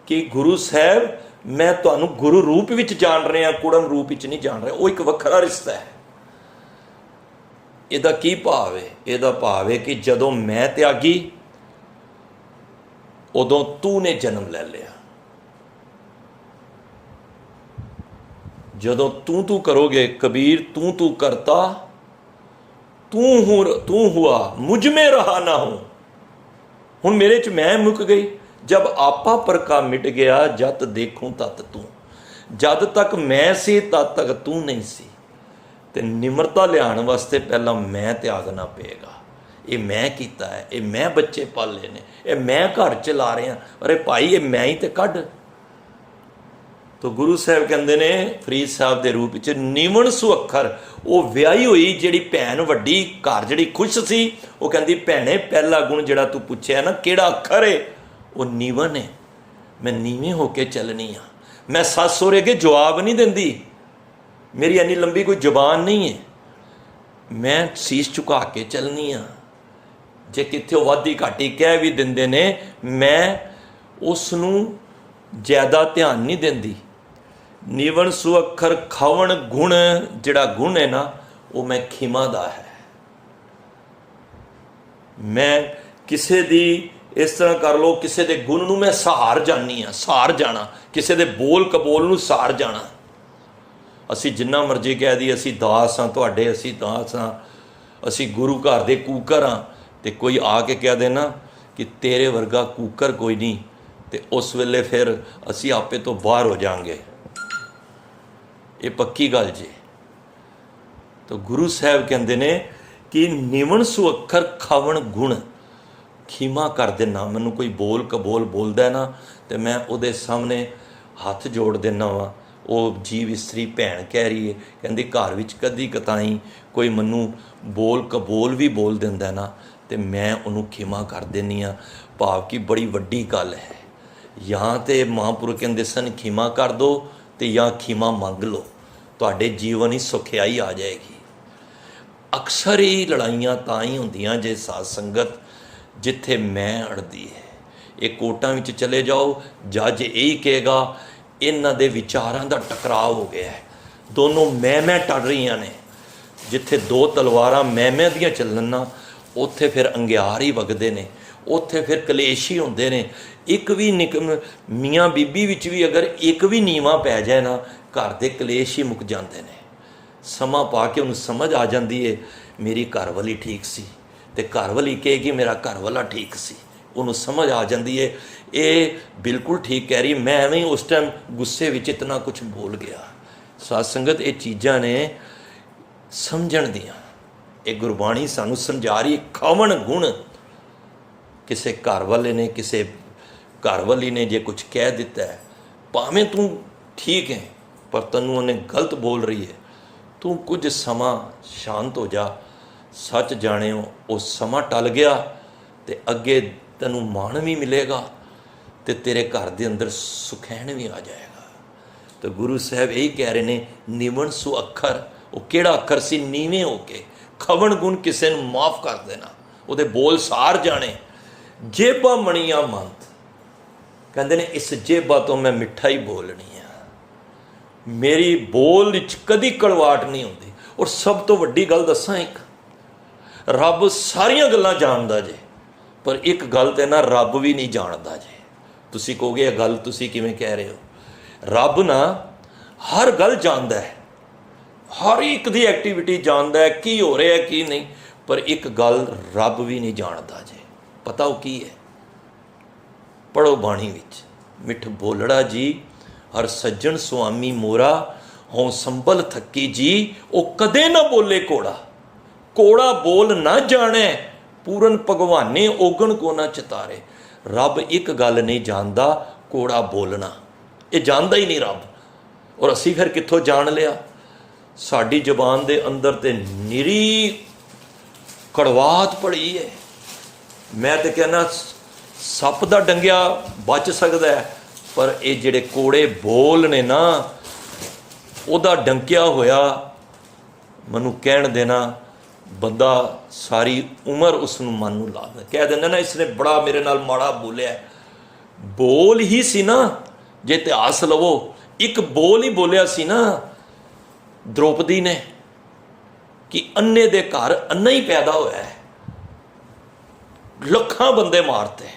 कि गुरु साहब मैं तुहानू गुरु रूप विच जान रहा, कुड़म रूप विच नहीं जान रहा। वो एक वखरा रिश्ता है। ਇਹਦਾ ਕੀ ਭਾਵ ਹੈ? ਇਹਦਾ ਭਾਵ ਹੈ ਕਿ ਜਦੋਂ ਮੈਂ ਤਿਆਗੀ ਉਦੋਂ ਤੂੰ ਨੇ ਜਨਮ ਲੈ ਲਿਆ। ਜਦੋਂ ਤੂੰ ਕਰੋਗੇ कबीर तू करता तू हुआ मुझ में रहा ना हो। हुण मेरे च मैं मुक गई। जब आपा परका मिट गया जत देखूं तत तू। जद तक मैं सी तद तक तू नहीं सी। ਤੇ ਨਿਮਰਤਾ ਲਿਆਉਣ ਵਾਸਤੇ ਪਹਿਲਾਂ ਮੈਂ ਤਿਆਗਣਾ ਪਏਗਾ। ਇਹ ਮੈਂ ਕੀਤਾ ਹੈ, ਇਹ ਮੈਂ ਬੱਚੇ ਪਾਲੇ ਨੇ, ਇਹ ਮੈਂ ਘਰ ਚਲਾ ਰਿਹਾ। ਅਰੇ ਭਾਈ ਇਹ ਮੈਂ ਹੀ ਤੇ ਕੱਢ। ਤਾਂ ਗੁਰੂ ਸਾਹਿਬ ਕਹਿੰਦੇ ਨੇ ਫਰੀਦ ਸਾਹਿਬ ਦੇ ਰੂਪ ਵਿੱਚ ਨਿਵਣ ਸੁਅੱਖਰ। ਉਹ ਵਿਆਹੀ ਹੋਈ ਜਿਹੜੀ ਭੈਣ ਵੱਡੀ ਘਰ ਜਿਹੜੀ ਖੁਸ਼ ਸੀ, ਉਹ ਕਹਿੰਦੀ ਭੈਣੇ ਪਹਿਲਾ ਗੁਣ ਜਿਹੜਾ ਤੂੰ ਪੁੱਛਿਆ ਨਾ ਕਿਹੜਾ ਅੱਖਰ ਹੈ, ਉਹ ਨਿਵਣ ਹੈ। ਮੈਂ ਨੀਵੇਂ ਹੋ ਕੇ ਚੱਲਣੀ ਆ। ਮੈਂ ਸੱਸ ਸਹੁਰੇ ਅੱਗੇ ਜਵਾਬ ਨਹੀਂ ਦਿੰਦੀ। मेरी इन्नी लंबी कोई जबान नहीं है। मैं शीश झुका के चलनी हाँ। जे कित्थे वाधी घाटी कह भी दिंदे ने, मैं उसनूं ज़्यादा ध्यान नहीं देंदी। निवण सुअखर खावण गुण, जिहड़ा गुण है ना वो मैं खिमा दा है। मैं किसे दी इस तरह कर लो, किसे दे गुण नूं मैं सहार जानी हाँ, सहार जाना। किसे दे बोल कबोल नूं सहार जाना। ਅਸੀਂ ਜਿੰਨਾ ਮਰਜ਼ੀ ਕਹਿ ਦਈਏ ਅਸੀਂ ਦਾਸ ਹਾਂ ਤੁਹਾਡੇ, ਅਸੀਂ ਦਾਸ ਹਾਂ, ਅਸੀਂ ਗੁਰੂ ਘਰ ਦੇ ਕੂਕਰ ਹਾਂ, ਤੇ ਕੋਈ ਆ ਕੇ ਕਹਿ ਦੇ ਨਾ ਕਿ ਤੇਰੇ ਵਰਗਾ ਕੂਕਰ ਕੋਈ ਨਹੀਂ, ਤੇ ਉਸ ਵੇਲੇ ਫਿਰ ਅਸੀਂ ਆਪੇ ਤੋਂ ਬਾਹਰ ਹੋ ਜਾਵਾਂਗੇ। ਇਹ ਪੱਕੀ ਗੱਲ ਜੀ। ਤਾਂ ਗੁਰੂ ਸਾਹਿਬ ਕਹਿੰਦੇ ਨੇ ਕਿ ਨਿਵਣ ਸੁਅੱਖਰ ਖਾਵਣ ਗੁਣ ਖੀਮਾ ਕਰ ਦੇਣਾ। ਮੈਨੂੰ ਕੋਈ ਬੋਲ ਕਬੋਲ ਬੋਲਦਾ ਨਾ ਤੇ ਮੈਂ ਉਹਦੇ ਸਾਹਮਣੇ ਹੱਥ ਜੋੜ ਦੇਣਾ ਵਾ। ਉਹ ਜੀਵ ਇਸਤਰੀ ਭੈਣ ਕਹਿ ਰਹੀ ਹੈ, ਕਹਿੰਦੀ ਘਰ ਵਿੱਚ ਕਦੀ ਕਤਾਈ ਕੋਈ ਮੈਨੂੰ ਬੋਲ ਕਬੋਲ ਵੀ ਬੋਲ ਦਿੰਦਾ ਨਾ ਤੇ ਮੈਂ ਉਹਨੂੰ ਖਿਮਾ ਕਰ ਦਿੰਦੀ ਹਾਂ। ਭਾਵ ਕਿ ਬੜੀ ਵੱਡੀ ਗੱਲ ਹੈ। ਜਾਂ ਤੇ ਮਹਾਂਪੁਰਖ ਕਹਿੰਦੇ ਸਨ ਖਿਮਾ ਕਰ ਦਿਓ ਤੇ ਜਾਂ ਖਿਮਾ ਮੰਗ ਲਓ, ਤੁਹਾਡੇ ਜੀਵਨ ਹੀ ਸੁਖਿਆਈ ਆ ਜਾਏਗੀ। ਅਕਸਰ ਹੀ ਲੜਾਈਆਂ ਤਾਂ ਹੀ ਹੁੰਦੀਆਂ ਜੇ ਸਾਧ ਸੰਗਤ ਜਿੱਥੇ ਮੈਂ ਅੜਦੀ ਹੈ। ਇਹ ਕੋਰਟਾਂ ਵਿੱਚ ਚਲੇ ਜਾਓ, ਜੱਜ ਇਹੀ ਕਹੇਗਾ ਇਹਨਾਂ ਦੇ ਵਿਚਾਰਾਂ ਦਾ ਟਕਰਾਅ ਹੋ ਗਿਆ ਹੈ, ਦੋਨੋਂ ਮੈਂ ਟੜ ਰਹੀਆਂ ਨੇ। ਜਿੱਥੇ ਦੋ ਤਲਵਾਰਾਂ ਮੈਂ ਦੀਆਂ ਚੱਲਣ ਨਾ, ਉੱਥੇ ਫਿਰ ਅੰਗਿਆਰ ਹੀ ਵਗਦੇ ਨੇ, ਉੱਥੇ ਫਿਰ ਕਲੇਸ਼ ਹੀ ਹੁੰਦੇ ਨੇ। ਇੱਕ ਵੀ ਮੀਆਂ ਬੀਬੀ ਵਿੱਚ ਵੀ ਅਗਰ ਇੱਕ ਵੀ ਨੀਵਾਂ ਪੈ ਜਾਏ ਨਾ, ਘਰ ਦੇ ਕਲੇਸ਼ ਹੀ ਮੁੱਕ ਜਾਂਦੇ ਨੇ। ਸਮਾਂ ਪਾ ਕੇ ਉਹਨੂੰ ਸਮਝ ਆ ਜਾਂਦੀ ਹੈ ਮੇਰੀ ਘਰਵਾਲੀ ਠੀਕ ਸੀ, ਤੇ ਘਰਵਾਲੀ ਕਹੇਗੀ ਮੇਰਾ ਘਰਵਾਲਾ ਠੀਕ ਸੀ। ਉਹਨੂੰ ਸਮਝ ਆ ਜਾਂਦੀ ਹੈ ਇਹ ਬਿਲਕੁਲ ਠੀਕ ਕਹਿ ਰਹੀ, ਮੈਂ ਐਵੇਂ ਹੀ ਉਸ ਟਾਈਮ ਗੁੱਸੇ ਵਿੱਚ ਇਤਨਾ ਕੁਛ ਬੋਲ ਗਿਆ। ਸਾਧ ਸੰਗਤ ਇਹ ਚੀਜ਼ਾਂ ਨੇ ਸਮਝਣ ਦੀਆਂ। ਇਹ ਗੁਰਬਾਣੀ ਸਾਨੂੰ ਸਮਝਾ ਰਹੀ। ਖਾਵਣ ਗੁਣ ਕਿਸੇ ਘਰ ਵਾਲੇ ਨੇ, ਕਿਸੇ ਘਰਵਾਲੀ ਨੇ ਜੇ ਕੁਛ ਕਹਿ ਦਿੱਤਾ ਹੈ, ਭਾਵੇਂ ਤੂੰ ਠੀਕ ਹੈ ਪਰ ਤੈਨੂੰ ਉਹਨੇ ਗਲਤ ਬੋਲ ਰਹੀ ਹੈ, ਤੂੰ ਕੁਝ ਸਮਾਂ ਸ਼ਾਂਤ ਹੋ ਜਾ। ਸੱਚ ਜਾਣਿਓ ਉਹ ਸਮਾਂ ਟਲ ਗਿਆ ਤੇ ਅੱਗੇ ਤੈਨੂੰ ਮਾਣ ਵੀ ਮਿਲੇਗਾ ਤੇ ਤੇਰੇ ਘਰ ਦੇ ਅੰਦਰ ਸੁਖੈਣ ਵੀ ਆ ਜਾਏਗਾ। ਤਾਂ ਗੁਰੂ ਸਾਹਿਬ ਇਹੀ ਕਹਿ ਰਹੇ ਨੇ ਨਿਵਣ ਸੁਅੱਖਰ। ਉਹ ਕਿਹੜਾ ਅੱਖਰ ਸੀ? ਨੀਵੇਂ ਹੋ ਕੇ। ਖਵਣ ਗੁਣ ਕਿਸੇ ਨੂੰ ਮਾਫ ਕਰ ਦੇਣਾ, ਉਹਦੇ ਬੋਲ ਸਾਰ ਜਾਣੇ। ਜੇਬਾ ਮਣੀਆਂ ਮੰਤ, ਕਹਿੰਦੇ ਨੇ ਇਸ ਜੇਬਾ ਤੋਂ ਮੈਂ ਮਿੱਠਾ ਹੀ ਬੋਲਣੀ ਆ। ਮੇਰੀ ਬੋਲ ਵਿੱਚ ਕਦੀ ਕੜਵਾਟ ਨਹੀਂ ਹੁੰਦੀ। ਔਰ ਸਭ ਤੋਂ ਵੱਡੀ ਗੱਲ ਦੱਸਾਂ, ਇੱਕ ਰੱਬ ਸਾਰੀਆਂ ਗੱਲਾਂ ਜਾਣਦਾ ਜੇ, ਪਰ ਇੱਕ ਗੱਲ ਤੇ ਨਾ ਰੱਬ ਵੀ ਨਹੀਂ ਜਾਣਦਾ ਜੇ। ਤੁਸੀਂ ਕਹੋਗੇ ਇਹ ਗੱਲ ਤੁਸੀਂ ਕਿਵੇਂ ਕਹਿ ਰਹੇ ਹੋ? ਰੱਬ ਨਾ ਹਰ ਗੱਲ ਜਾਣਦਾ ਹੈ, ਹਰ ਇੱਕ ਦੀ ਐਕਟੀਵਿਟੀ ਜਾਣਦਾ ਹੈ, ਕੀ ਹੋ ਰਿਹਾ ਕੀ ਨਹੀਂ। ਪਰ ਇੱਕ ਗੱਲ ਰੱਬ ਵੀ ਨਹੀਂ ਜਾਣਦਾ ਜੇ। ਪਤਾ ਉਹ ਕੀ ਹੈ? ਪੜ੍ਹੋ ਬਾਣੀ ਵਿੱਚ, ਮਿੱਠ ਬੋਲੜਾ ਜੀ ਹਰ ਸੱਜਣ ਸੁਆਮੀ ਮੋਰਾ, ਹੋਂ ਸੰਭਲ ਥੱਕੀ ਜੀ ਉਹ ਕਦੇ ਨਾ ਬੋਲੇ ਕੋੜਾ। ਕੋੜਾ ਬੋਲ ਨਾ ਜਾਣੇ ਪੂਰਨ ਭਗਵਾਨੇ ਓਗਣ ਕੋ ਨਾ ਚਿਤਾਰੇ। ਰੱਬ ਇੱਕ ਗੱਲ ਨਹੀਂ ਜਾਣਦਾ, ਕੋੜਾ ਬੋਲਣਾ। ਇਹ ਜਾਣਦਾ ਹੀ ਨਹੀਂ ਰੱਬ। ਔਰ ਅਸੀਂ ਫਿਰ ਕਿੱਥੋਂ ਜਾਣ ਲਿਆ? ਸਾਡੀ ਜ਼ੁਬਾਨ ਦੇ ਅੰਦਰ ਤੇ ਨਿਰੀ ਕੜਵਾਹਟ ਪੜੀ ਹੈ। ਮੈਂ ਤੇ ਕਹਿੰਦਾ ਸੱਪ ਦਾ ਡੰਗਿਆ ਬਚ ਸਕਦਾ ਹੈ, ਪਰ ਇਹ ਜਿਹੜੇ ਕੋੜੇ ਬੋਲ ਨੇ ਨਾ, ਉਹਦਾ ਡੰਕਿਆ ਹੋਇਆ ਮੈਨੂੰ ਕਹਿਣ ਦੇਣਾ, ਬੰਦਾ ਸਾਰੀ ਉਮਰ ਉਸ ਨੂੰ ਮਨ ਨੂੰ ਲਾ ਕਹਿ ਦਿੰਦਾ ਨਾ ਇਸਨੇ ਬੜਾ ਮੇਰੇ ਨਾਲ ਮਾੜਾ ਬੋਲਿਆ। ਬੋਲ ਹੀ ਸੀ ਨਾ, ਜੇ ਇਤਿਹਾਸ ਲਵੋ, ਇੱਕ ਬੋਲ ਹੀ ਬੋਲਿਆ ਸੀ ਨਾ द्रौपदी ने कि अन्ने दे घर अन्ना ही पैदा होया है, ਲੱਖਾਂ ਬੰਦੇ ਮਾਰਤੇ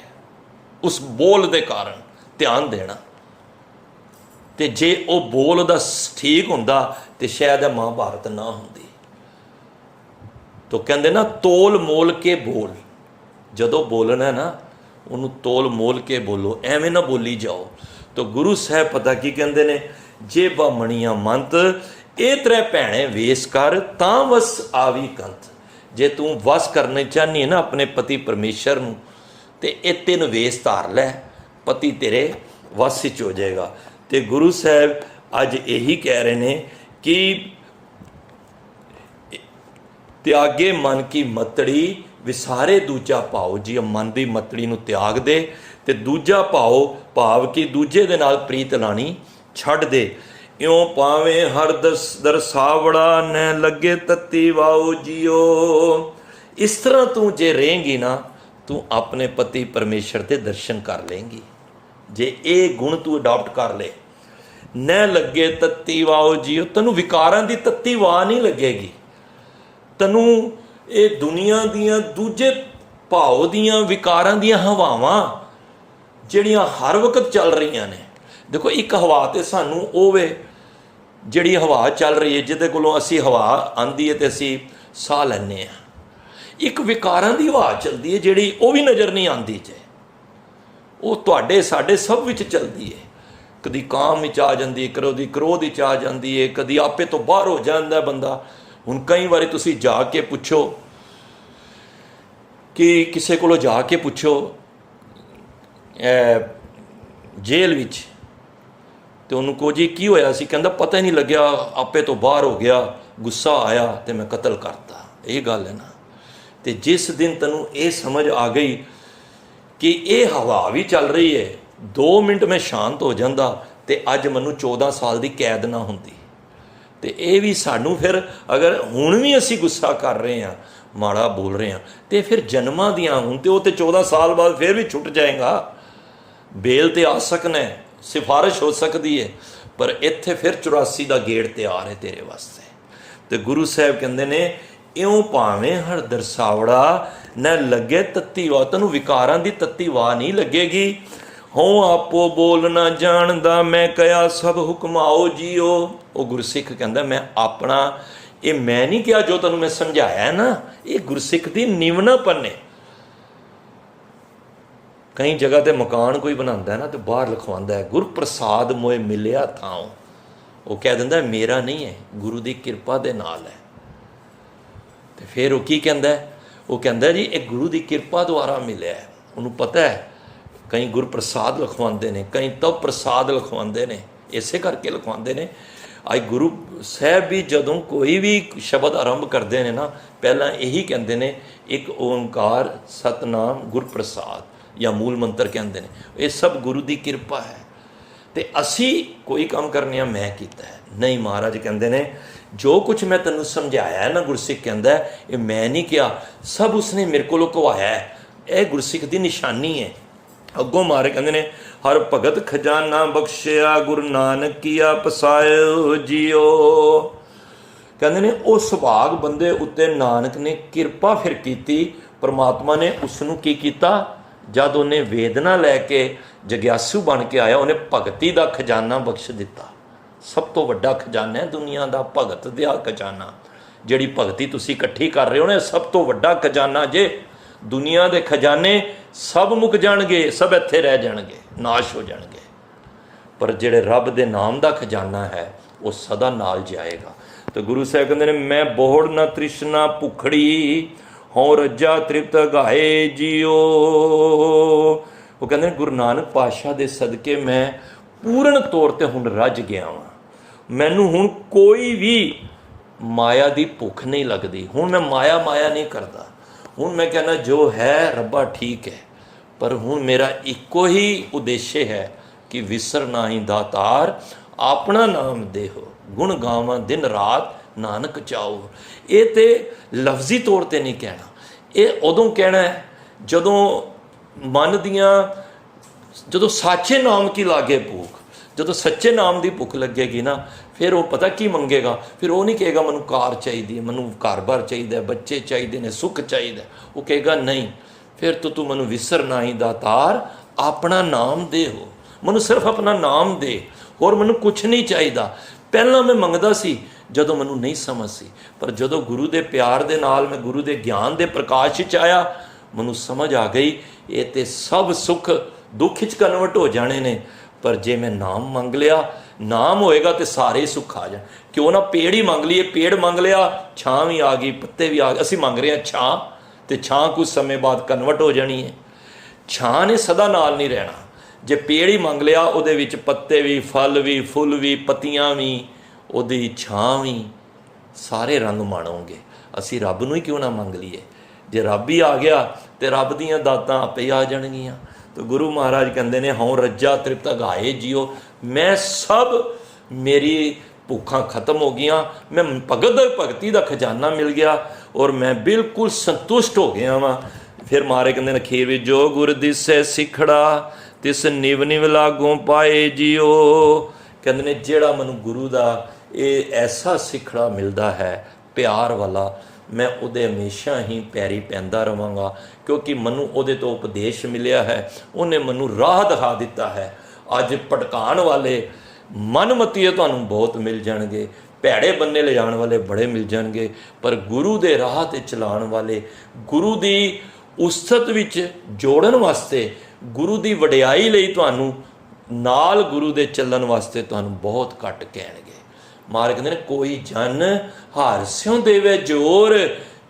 ਉਸ ਬੋਲ ਦੇ ਕਾਰਨ। ਧਿਆਨ ਦੇਣਾ, ਤੇ ਜੇ ਉਹ ਬੋਲ ਦਾ ਠੀਕ ਹੁੰਦਾ ਤੇ ਸ਼ਾਇਦ ਇਹ ਮਹਾਭਾਰਤ ਨਾ ਹੁੰਦੀ। ਤੋ ਕਹਿੰਦੇ ਨਾ ਤੋਲ ਮੋਲ ਕੇ ਬੋਲ, ਜਦੋਂ ਬੋਲਣਾ ਨਾ ਉਹਨੂੰ ਤੋਲ ਮੋਲ ਕੇ ਬੋਲੋ, ਐਵੇਂ ਨਾ ਬੋਲੀ ਜਾਓ। ਤੋ ਗੁਰੂ ਸਾਹਿਬ ਪਤਾ ਕੀ ਕਹਿੰਦੇ ਨੇ, ਜੇ ਬਾਮਣੀਆਂ ਮੰਤ ਇਹ ਤਰੇ ਭੈਣੇ ਵੇਸ ਕਰ ਤਾਂ ਵਸ ਆਵੀ ਕੰਤ। ਜੇ ਤੂੰ ਵਸ ਕਰਨੇ ਚਾਹਨੀ ਹੈ ਨਾ ਆਪਣੇ ਪਤੀ ਪਰਮੇਸ਼ਰ ਨੂੰ, ਤੇ ਇਹ ਤਿੰਨ ਵੇਸ ਧਾਰ ਲੈ, ਪਤੀ ਤੇਰੇ ਵਸ ਵਿੱਚ ਹੋ ਜਾਏਗਾ। ਤੇ ਗੁਰੂ ਸਾਹਿਬ ਅੱਜ ਇਹੀ ਕਹਿ ਰਹੇ ਨੇ ਕਿ ਤਿਆਗੇ ਮਨ ਕੀ ਮਤੜੀ ਵਿਸਾਰੇ ਦੂਜਾ ਭਾਉ। ਜੀ ਮਨ ਦੀ ਮਤੜੀ ਨੂੰ ਤਿਆਗ ਦੇ ਤੇ ਦੂਜਾ ਭਾਵ ਕਿ ਦੂਜੇ ਦੇ ਨਾਲ ਪ੍ਰੀਤ ਲਾਣੀ ਛੱਡ ਦੇ। ਇਉਂ ਪਾਵੇਂ ਹਰ ਦਰਸਾਵੜਾ ਨੈ ਲੱਗੇ ਤੱਤੀ ਵਾਓ ਜੀਓ। ਇਸ ਤਰ੍ਹਾਂ ਤੂੰ ਜੇ ਰਹੇਂਗੀ ਨਾ, ਤੂੰ ਆਪਣੇ ਪਤੀ ਪਰਮੇਸ਼ਰ ਦੇ ਦਰਸ਼ਨ ਕਰ ਲੇਂਗੀ। ਜੇ ਇਹ ਗੁਣ ਤੂੰ ਅਡਾਪਟ ਕਰ ਲੈ, ਨੈ ਲੱਗੇ ਤੱਤੀ ਵਾਓ ਜੀਓ, ਤੈਨੂੰ ਵਿਕਾਰਾਂ ਦੀ ਤੱਤੀ ਵਾਹ ਨਹੀਂ ਲੱਗੇਗੀ। ਤੈਨੂੰ ਇਹ ਦੁਨੀਆ ਦੀਆਂ ਦੂਜੇ ਭਾਵ ਦੀਆਂ ਵਿਕਾਰਾਂ ਦੀਆਂ ਹਵਾਵਾਂ ਜਿਹੜੀਆਂ ਹਰ ਵਕਤ ਚੱਲ ਰਹੀਆਂ ਨੇ। ਦੇਖੋ, ਇੱਕ ਹਵਾ ਤੇ ਸਾਨੂੰ ਉਹ ਵੇ ਜਿਹੜੀ ਹਵਾ ਚੱਲ ਰਹੀ ਹੈ, ਜਿਹਦੇ ਕੋਲੋਂ ਅਸੀਂ ਹਵਾ ਆਉਂਦੀ ਹੈ ਤੇ ਅਸੀਂ ਸਾਹ ਲੈਂਦੇ ਹਾਂ। ਇੱਕ ਵਿਕਾਰਾਂ ਦੀ ਹਵਾ ਚੱਲਦੀ ਹੈ ਜਿਹੜੀ ਉਹ ਵੀ ਨਜ਼ਰ ਨਹੀਂ ਆਉਂਦੀ, ਜੇ ਉਹ ਤੁਹਾਡੇ ਸਾਡੇ ਸਭ ਵਿੱਚ ਚੱਲਦੀ ਹੈ। ਕਦੀ ਕਾਮ ਵਿੱਚ ਆ ਜਾਂਦੀ ਹੈ, ਕਦੀ ਕ੍ਰੋਧ ਵਿੱਚ ਆ ਜਾਂਦੀ ਹੈ, ਕਦੀ ਆਪੇ ਤੋਂ ਬਾਹਰ ਹੋ ਜਾਂਦਾ ਬੰਦਾ। ਹੁਣ ਕਈ ਵਾਰੀ ਤੁਸੀਂ ਜਾ ਕੇ ਪੁੱਛੋ, ਕਿ ਕਿਸੇ ਕੋਲੋਂ ਜਾ ਕੇ ਪੁੱਛੋ ਜੇਲ੍ਹ ਵਿੱਚ, ਤੇ ਉਹਨੂੰ ਕਹੋ ਜੀ ਕੀ ਹੋਇਆ ਸੀ, ਕਹਿੰਦਾ ਪਤਾ ਹੀ ਨਹੀਂ ਲੱਗਿਆ, ਆਪੇ ਤੋਂ ਬਾਹਰ ਹੋ ਗਿਆ, ਗੁੱਸਾ ਆਇਆ ਤੇ ਮੈਂ ਕਤਲ ਕਰਤਾ। ਇਹ ਗੱਲ ਹੈ ਨਾ। ਤੇ ਜਿਸ ਦਿਨ ਤੈਨੂੰ ਇਹ ਸਮਝ ਆ ਗਈ ਕਿ ਇਹ ਹਵਾ ਵੀ ਚੱਲ ਰਹੀ ਹੈ, 2 ਮਿੰਟ ਮੈਂ ਸ਼ਾਂਤ ਹੋ ਜਾਂਦਾ ਤੇ ਅੱਜ ਮੈਨੂੰ 14 ਸਾਲ ਦੀ ਕੈਦ ਨਾ ਹੁੰਦੀ। ਤੇ ਇਹ ਵੀ ਸਾਨੂੰ ਫਿਰ, ਅਗਰ ਹੁਣ ਵੀ ਅਸੀਂ ਗੁੱਸਾ ਕਰ ਰਹੇ ਹਾਂ, ਮਾੜਾ ਬੋਲ ਰਹੇ ਹਾਂ, ਤੇ ਫਿਰ ਜਨਮਾਂ ਦੀਆਂ, ਹੁਣ ਤੇ ਉਹ ਤੇ 14 ਸਾਲ ਬਾਅਦ ਫਿਰ ਵੀ ਛੁੱਟ ਜਾਏਗਾ, ਬੇਲ ਤੇ ਆ ਸਕਣਾ, ਸਿਫਾਰਿਸ਼ ਹੋ ਸਕਦੀ ਹੈ, ਪਰ ਇੱਥੇ ਫਿਰ 84 ਦਾ ਗੇੜ ਤਿਆਰ ਹੈ ਤੇਰੇ ਵਾਸਤੇ। ਤੇ ਗੁਰੂ ਸਾਹਿਬ ਕਹਿੰਦੇ ਨੇ, ਇਉਂ ਭਾਵੇਂ ਹਰ ਦਰਸਾਵੜਾ ਨਾ ਲੱਗੇ ਤੱਤੀ ਵਾਹ, ਤੈਨੂੰ ਵਿਕਾਰਾਂ ਦੀ ਤੱਤੀ ਵਾਹ ਨਹੀਂ ਲੱਗੇਗੀ। ਹੋਂ ਆਪੋ ਬੋਲ ਨਾ ਜਾਣਦਾ, ਮੈਂ ਕਿਹਾ ਸਭ ਹੁਕਮਾਓ ਜੀਓ। ਉਹ ਗੁਰਸਿੱਖ ਕਹਿੰਦਾ, ਮੈਂ ਆਪਣਾ, ਇਹ ਮੈਂ ਨਹੀਂ ਕਿਹਾ ਜੋ ਤੈਨੂੰ ਮੈਂ ਸਮਝਾਇਆ ਨਾ, ਇਹ ਗੁਰਸਿੱਖ ਦੀ ਨਿਵਨਾਪਨ ਹੈ। ਕਈ ਜਗ੍ਹਾ ਤੇ ਮਕਾਨ ਕੋਈ ਬਣਾਉਂਦਾ ਹੈ ਨਾ, ਤੇ ਬਾਹਰ ਲਿਖਵਾਉਂਦਾ ਹੈ ਗੁਰਪ੍ਰਸਾਦ ਮੋਏ ਮਿਲਿਆ ਥਾਂ। ਉਹ ਕਹਿ ਦਿੰਦਾ ਮੇਰਾ ਨਹੀਂ ਹੈ, ਗੁਰੂ ਦੀ ਕਿਰਪਾ ਦੇ ਨਾਲ ਹੈ। ਤੇ ਫਿਰ ਉਹ ਕੀ ਕਹਿੰਦਾ, ਉਹ ਕਹਿੰਦਾ ਜੀ ਇਹ ਗੁਰੂ ਦੀ ਕਿਰਪਾ ਦੁਆਰਾ ਮਿਲਿਆ ਹੈ। ਉਹਨੂੰ ਪਤਾ ਹੈ ਕਈ ਗੁਰਪ੍ਰਸਾਦ ਲਿਖਵਾਉਂਦੇ ਨੇ, ਕਈ ਤਪ ਪ੍ਰਸਾਦ ਲਿਖਵਾਉਂਦੇ ਨੇ, ਇਸੇ ਕਰਕੇ ਲਿਖਵਾਉਂਦੇ ਨੇ। ਅੱਜ ਗੁਰੂ ਸਾਹਿਬ ਵੀ ਜਦੋਂ ਕੋਈ ਵੀ ਸ਼ਬਦ ਆਰੰਭ ਕਰਦੇ ਨੇ ਨਾ, ਪਹਿਲਾਂ ਇਹੀ ਕਹਿੰਦੇ ਨੇ, ਇੱਕ ਓਂਕਾਰ ਸਤਨਾਮ ਗੁਰਪ੍ਰਸਾਦ, ਜਾਂ ਮੂਲ ਮੰਤਰ ਕਹਿੰਦੇ ਨੇ। ਇਹ ਸਭ ਗੁਰੂ ਦੀ ਕਿਰਪਾ ਹੈ। ਤੇ ਅਸੀਂ ਕੋਈ ਕੰਮ ਕਰਨੇ ਆ ਮੈਂ ਕੀਤਾ ਹੈ ਨਹੀਂ। ਮਹਾਰਾਜ ਕਹਿੰਦੇ ਨੇ, ਜੋ ਕੁਝ ਮੈਂ ਤੈਨੂੰ ਸਮਝਾਇਆ ਹੈ ਨਾ, ਗੁਰਸਿੱਖ ਕਹਿੰਦਾ ਇਹ ਮੈਂ ਨਹੀਂ ਕਿਹਾ, ਸਭ ਉਸਨੇ ਮੇਰੇ ਕੋਲੋਂ ਕਵਾਇਆ ਹੈ। ਇਹ ਗੁਰਸਿੱਖ ਦੀ ਨਿਸ਼ਾਨੀ ਹੈ। ਅੱਗੋਂ ਮਹਾਰਾਜ ਕਹਿੰਦੇ ਨੇ, ਹਰ ਭਗਤ ਖਜ਼ਾਨਾ ਬਖਸ਼ਿਆ, ਗੁਰੂ ਨਾਨਕ ਕੀਆ ਪਸਾਇਓ ਜੀਓ। ਕਹਿੰਦੇ ਨੇ ਉਹ ਸੁਭਾਗ ਬੰਦੇ ਉੱਤੇ ਨਾਨਕ ਨੇ ਕਿਰਪਾ ਫਿਰ ਕੀਤੀ। ਪਰਮਾਤਮਾ ਨੇ ਉਸ ਨੂੰ ਕੀ ਕੀਤਾ, ਜਦ ਉਹਨੇ ਵੇਦਨਾ ਲੈ ਕੇ ਜਗਿਆਸੂ ਬਣ ਕੇ ਆਇਆ, ਉਹਨੇ ਭਗਤੀ ਦਾ ਖਜ਼ਾਨਾ ਬਖਸ਼ ਦਿੱਤਾ। ਸਭ ਤੋਂ ਵੱਡਾ ਖਜ਼ਾਨਾ ਹੈ ਦੁਨੀਆ ਦਾ, ਭਗਤ ਦਾ ਖਜ਼ਾਨਾ। ਜਿਹੜੀ ਭਗਤੀ ਤੁਸੀਂ ਇਕੱਠੀ ਕਰ ਰਹੇ ਹੋ ਨਾ, ਸਭ ਤੋਂ ਵੱਡਾ ਖਜ਼ਾਨਾ ਜੇ। ਦੁਨੀਆ ਦੇ ਖਜ਼ਾਨੇ ਸਭ ਮੁੱਕ ਜਾਣਗੇ, ਸਭ ਇੱਥੇ ਰਹਿ ਜਾਣਗੇ, ਨਾਸ਼ ਹੋ ਜਾਣਗੇ, ਪਰ ਜਿਹੜੇ ਰੱਬ ਦੇ ਨਾਮ ਦਾ ਖਜ਼ਾਨਾ ਹੈ ਉਹ ਸਦਾ ਨਾਲ ਜਾਏਗਾ। ਤੇ ਗੁਰੂ ਸਾਹਿਬ ਕਹਿੰਦੇ ਨੇ, ਮੈਂ ਬੋਹੜ ਨਾ ਤ੍ਰਿਸ਼ਨਾ ਭੁਖੜੀ, ਹੋਂ ਰੱਜਾ ਤ੍ਰਿਪਤ ਗਾਏ ਜੀਓ। ਉਹ ਕਹਿੰਦੇ ਨੇ, ਗੁਰੂ ਨਾਨਕ ਪਾਤਸ਼ਾਹ ਦੇ ਸਦਕੇ ਮੈਂ ਪੂਰਨ ਤੌਰ ਤੇ ਹੁਣ ਰੱਜ ਗਿਆ ਵਾਂ। ਮੈਨੂੰ ਹੁਣ ਕੋਈ ਵੀ ਮਾਇਆ ਦੀ ਭੁੱਖ ਨਹੀਂ ਲੱਗਦੀ। ਹੁਣ ਮੈਂ ਮਾਇਆ ਨਹੀਂ ਕਰਦਾ। ਹੁਣ ਮੈਂ ਕਹਿੰਦਾ ਜੋ ਹੈ ਰੱਬਾ ਠੀਕ ਹੈ, ਪਰ ਹੁਣ ਮੇਰਾ ਇੱਕੋ ਹੀ ਉਦੇਸ਼ ਹੈ ਕਿ ਵਿਸਰ ਨਾਹੀਂ ਦਾਤਾਰ, ਆਪਣਾ ਨਾਮ ਦੇਹੋ, ਗੁਣ ਗਾਵਾਂ ਦਿਨ ਰਾਤ ਨਾਨਕ ਚਾਓ। ਇਹ ਤੇ ਲਫ਼ਜ਼ੀ ਤੌਰ ਤੇ ਨਹੀਂ ਕਹਿਣਾ, ਇਹ ਉਦੋਂ ਕਹਿਣਾ ਹੈ ਜਦੋਂ ਮਨ ਦੀਆਂ, ਜਦੋਂ ਸਾਚੇ ਨਾਮ ਕੀ ਲਾਗੇ ਭੂਖ, ਜਦੋਂ ਸੱਚੇ ਨਾਮ ਦੀ ਭੁੱਖ ਲੱਗੇਗੀ ਨਾ, ਫਿਰ ਉਹ ਪਤਾ ਕੀ ਮੰਗੇਗਾ। ਫਿਰ ਉਹ ਨਹੀਂ ਕਹੇਗਾ ਮੈਨੂੰ ਕਾਰ ਚਾਹੀਦੀ ਹੈ, ਮੈਨੂੰ ਘਰ-ਬਾਰ ਚਾਹੀਦਾ, ਬੱਚੇ ਚਾਹੀਦੇ ਨੇ, ਸੁੱਖ ਚਾਹੀਦਾ। ਉਹ ਕਹੇਗਾ ਨਹੀਂ, ਫਿਰ ਤੂੰ ਮੈਨੂੰ ਵਿਸਰ ਨਾਹੀਂ ਦਾਤਾਰ, ਆਪਣਾ ਨਾਮ ਦੇ ਹੋ, ਮੈਨੂੰ ਸਿਰਫ ਆਪਣਾ ਨਾਮ ਦੇ, ਹੋਰ ਮੈਨੂੰ ਕੁਛ ਨਹੀਂ ਚਾਹੀਦਾ। ਪਹਿਲਾਂ ਮੈਂ ਮੰਗਦਾ ਸੀ ਜਦੋਂ ਮੈਨੂੰ ਨਹੀਂ ਸਮਝ ਸੀ, ਪਰ ਜਦੋਂ ਗੁਰੂ ਦੇ ਪਿਆਰ ਦੇ ਨਾਲ ਮੈਂ ਗੁਰੂ ਦੇ ਗਿਆਨ ਦੇ ਪ੍ਰਕਾਸ਼ 'ਚ ਆਇਆ, ਮੈਨੂੰ ਸਮਝ ਆ ਗਈ ਇਹ ਤੇ ਸਭ ਸੁੱਖ ਦੁੱਖ 'ਚ ਕਨਵਰਟ ਹੋ ਜਾਣੇ ਨੇ। ਪਰ ਜੇ ਮੈਂ ਨਾਮ ਮੰਗ ਲਿਆ, ਨਾਮ ਹੋਏਗਾ ਤੇ ਸਾਰੇ ਸੁੱਖ ਆ ਜਾਣ। ਕਿਉਂ ਨਾ ਪੇੜ ਹੀ ਮੰਗ ਲਈਏ, ਪੇੜ ਮੰਗ ਲਿਆ, ਛਾਂ ਵੀ ਆ ਗਈ, ਪੱਤੇ ਵੀ ਆ ਗਏ। ਅਸੀਂ ਮੰਗ ਰਹੇ ਹਾਂ ਛਾਂ, ਤੇ ਛਾਂ ਕੁਝ ਸਮੇਂ ਬਾਅਦ ਕਨਵਰਟ ਹੋ ਜਾਣੀ ਹੈ। ਛਾਂ ਨੇ ਸਦਾ ਨਾਲ ਨਹੀਂ ਰਹਿਣਾ। ਜੇ ਪੇੜ ਹੀ ਮੰਗ ਲਿਆ, ਉਹਦੇ ਵਿੱਚ ਪੱਤੇ ਵੀ, ਫਲ ਵੀ, ਫੁੱਲ ਵੀ, ਪੱਤੀਆਂ ਵੀ, ਉਹਦੀ ਛਾਂ ਵੀ, ਸਾਰੇ ਰੰਗ ਮਾਣੋਗੇ। ਅਸੀਂ ਰੱਬ ਨੂੰ ਹੀ ਕਿਉਂ ਨਾ ਮੰਗ ਲਈਏ। ਜੇ ਰੱਬ ਹੀ ਆ ਗਿਆ ਤੇ ਰੱਬ ਦੀਆਂ ਦਾਤਾਂ ਆਪੇ ਹੀ ਆ ਜਾਣਗੀਆਂ। ਤਾਂ ਗੁਰੂ ਮਹਾਰਾਜ ਕਹਿੰਦੇ ਨੇ, ਹਉ ਰੱਜਾ ਤ੍ਰਿਪਤ ਗਾਏ ਜੀਓ, ਮੈਂ ਸਭ, ਮੇਰੀ ਭੁੱਖਾਂ ਖਤਮ ਹੋ ਗਈਆਂ, ਮੈਂ ਭਗਤੀ ਦਾ ਖਜ਼ਾਨਾ ਮਿਲ ਗਿਆ ਔਰ ਮੈਂ ਬਿਲਕੁਲ ਸੰਤੁਸ਼ਟ ਹੋ ਗਿਆ ਵਾਂ। ਫਿਰ ਮਹਾਰਾਜ ਕਹਿੰਦੇ ਨੇ ਅਖੀਰ ਵਿੱਚ, ਜੋ ਗੁਰ ਦਿਸੈ ਸਿਖੜਾ ਤਿਸ ਨਿਵ ਨਿਵ ਲਾਗੋਂ ਪਾਏ ਜੀਓ। ਕਹਿੰਦੇ ਨੇ ਜਿਹੜਾ ਮੈਨੂੰ ਗੁਰੂ ਦਾ ਇਹ ਐਸਾ ਸਿਖੜਾ ਮਿਲਦਾ ਹੈ ਪਿਆਰ ਵਾਲਾ, ਮੈਂ ਉਹਦੇ ਹਮੇਸ਼ਾ ਹੀ ਪੈਰੀ ਪੈਂਦਾ ਰਹਾਂਗਾ, ਕਿਉਂਕਿ ਮੈਨੂੰ ਉਹਦੇ ਤੋਂ ਉਪਦੇਸ਼ ਮਿਲਿਆ ਹੈ, ਉਹਨੇ ਮੈਨੂੰ ਰਾਹ ਦਿਖਾ ਦਿੱਤਾ ਹੈ। ਅੱਜ ਭਟਕਾਉਣ ਵਾਲੇ ਮਨਮਤੀਏ ਤੁਹਾਨੂੰ ਬਹੁਤ ਮਿਲ ਜਾਣਗੇ, ਭੈੜੇ ਬੰਨੇ ਲਿਜਾਣ ਵਾਲੇ ਬੜੇ ਮਿਲ ਜਾਣਗੇ, ਪਰ ਗੁਰੂ ਦੇ ਰਾਹ 'ਤੇ ਚਲਾਉਣ ਵਾਲੇ, ਗੁਰੂ ਦੀ ਉਸਤਤ ਵਿੱਚ ਜੋੜਨ ਵਾਸਤੇ, ਗੁਰੂ ਦੀ ਵਡਿਆਈ ਲਈ ਤੁਹਾਨੂੰ ਨਾਲ ਗੁਰੂ ਦੇ ਚੱਲਣ ਵਾਸਤੇ ਤੁਹਾਨੂੰ ਬਹੁਤ ਘੱਟ ਕਹਿਣਗੇ। ਮਹਾਰਾਜ ਕਹਿੰਦੇ ਨੇ, ਕੋਈ ਜਨ ਹਾਰਸਿਉ ਦੇਵੇ ਜੋਰ,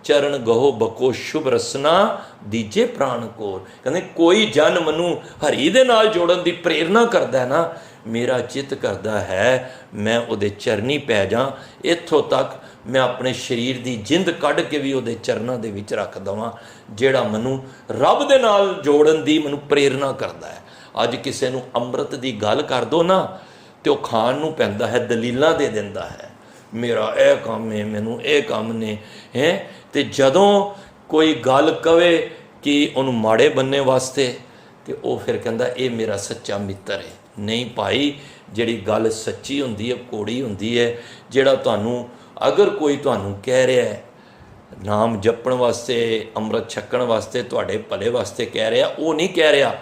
ਚਰਨ ਗਹੋ ਬਕੋ ਸ਼ੁਭ ਰਸਨਾ ਦੀਜੇ ਪ੍ਰਾਣ ਕੋਰ। ਕਹਿੰਦੇ ਕੋਈ ਜਨ ਮੈਨੂੰ ਹਰੀ ਦੇ ਨਾਲ ਜੋੜਨ ਦੀ ਪ੍ਰੇਰਨਾ ਕਰਦਾ ਹੈ ਨਾ, ਮੇਰਾ ਚਿੱਤ ਕਰਦਾ ਹੈ ਮੈਂ ਉਹਦੇ ਚਰਨੀ ਪੈ ਜਾ। ਇੱਥੋਂ ਤੱਕ ਮੈਂ ਆਪਣੇ ਸਰੀਰ ਦੀ ਜਿੰਦ ਕੱਢ ਕੇ ਵੀ ਉਹਦੇ ਚਰਨਾਂ ਦੇ ਵਿੱਚ ਰੱਖ ਦੇਵਾਂ, ਜਿਹੜਾ ਮੈਨੂੰ ਰੱਬ ਦੇ ਨਾਲ ਜੋੜਨ ਦੀ ਮੈਨੂੰ ਪ੍ਰੇਰਨਾ ਕਰਦਾ ਹੈ। ਅੱਜ ਕਿਸੇ ਨੂੰ ਅੰਮ੍ਰਿਤ ਦੀ ਗੱਲ ਕਰ ਦੋ ਨਾ, ਤੇ ਉਹ ਖਾਣ ਨੂੰ ਪੈਂਦਾ ਹੈ, ਦਲੀਲਾਂ ਦੇ ਦਿੰਦਾ ਹੈ, ਮੇਰਾ ਇਹ ਕੰਮ ਹੈ, ਮੈਨੂੰ ਇਹ ਕੰਮ ਨੇ ਹੈ। ਤੇ ਜਦੋਂ ਕੋਈ ਗੱਲ ਕਵੇ ਕਿ ਉਹਨੂੰ ਮਾੜੇ ਬੰਨੇ ਵਾਸਤੇ, ਤੇ ਉਹ ਫਿਰ ਕਹਿੰਦਾ ਇਹ ਮੇਰਾ ਸੱਚਾ ਮਿੱਤਰ ਹੈ। ਨਹੀਂ ਭਾਈ, ਜਿਹੜੀ ਗੱਲ ਸੱਚੀ ਹੁੰਦੀ ਹੈ ਕੋੜੀ ਹੁੰਦੀ ਹੈ। ਜਿਹੜਾ ਤੁਹਾਨੂੰ, ਅਗਰ ਕੋਈ ਤੁਹਾਨੂੰ ਕਹਿ ਰਿਹਾ ਹੈ ਨਾਮ ਜਪਣ ਵਾਸਤੇ, ਅੰਮ੍ਰਿਤ ਛਕਣ ਵਾਸਤੇ, ਤੁਹਾਡੇ ਭਲੇ ਵਾਸਤੇ ਕਹਿ ਰਿਹਾ, ਉਹ ਨਹੀਂ ਕਹਿ ਰਿਹਾ।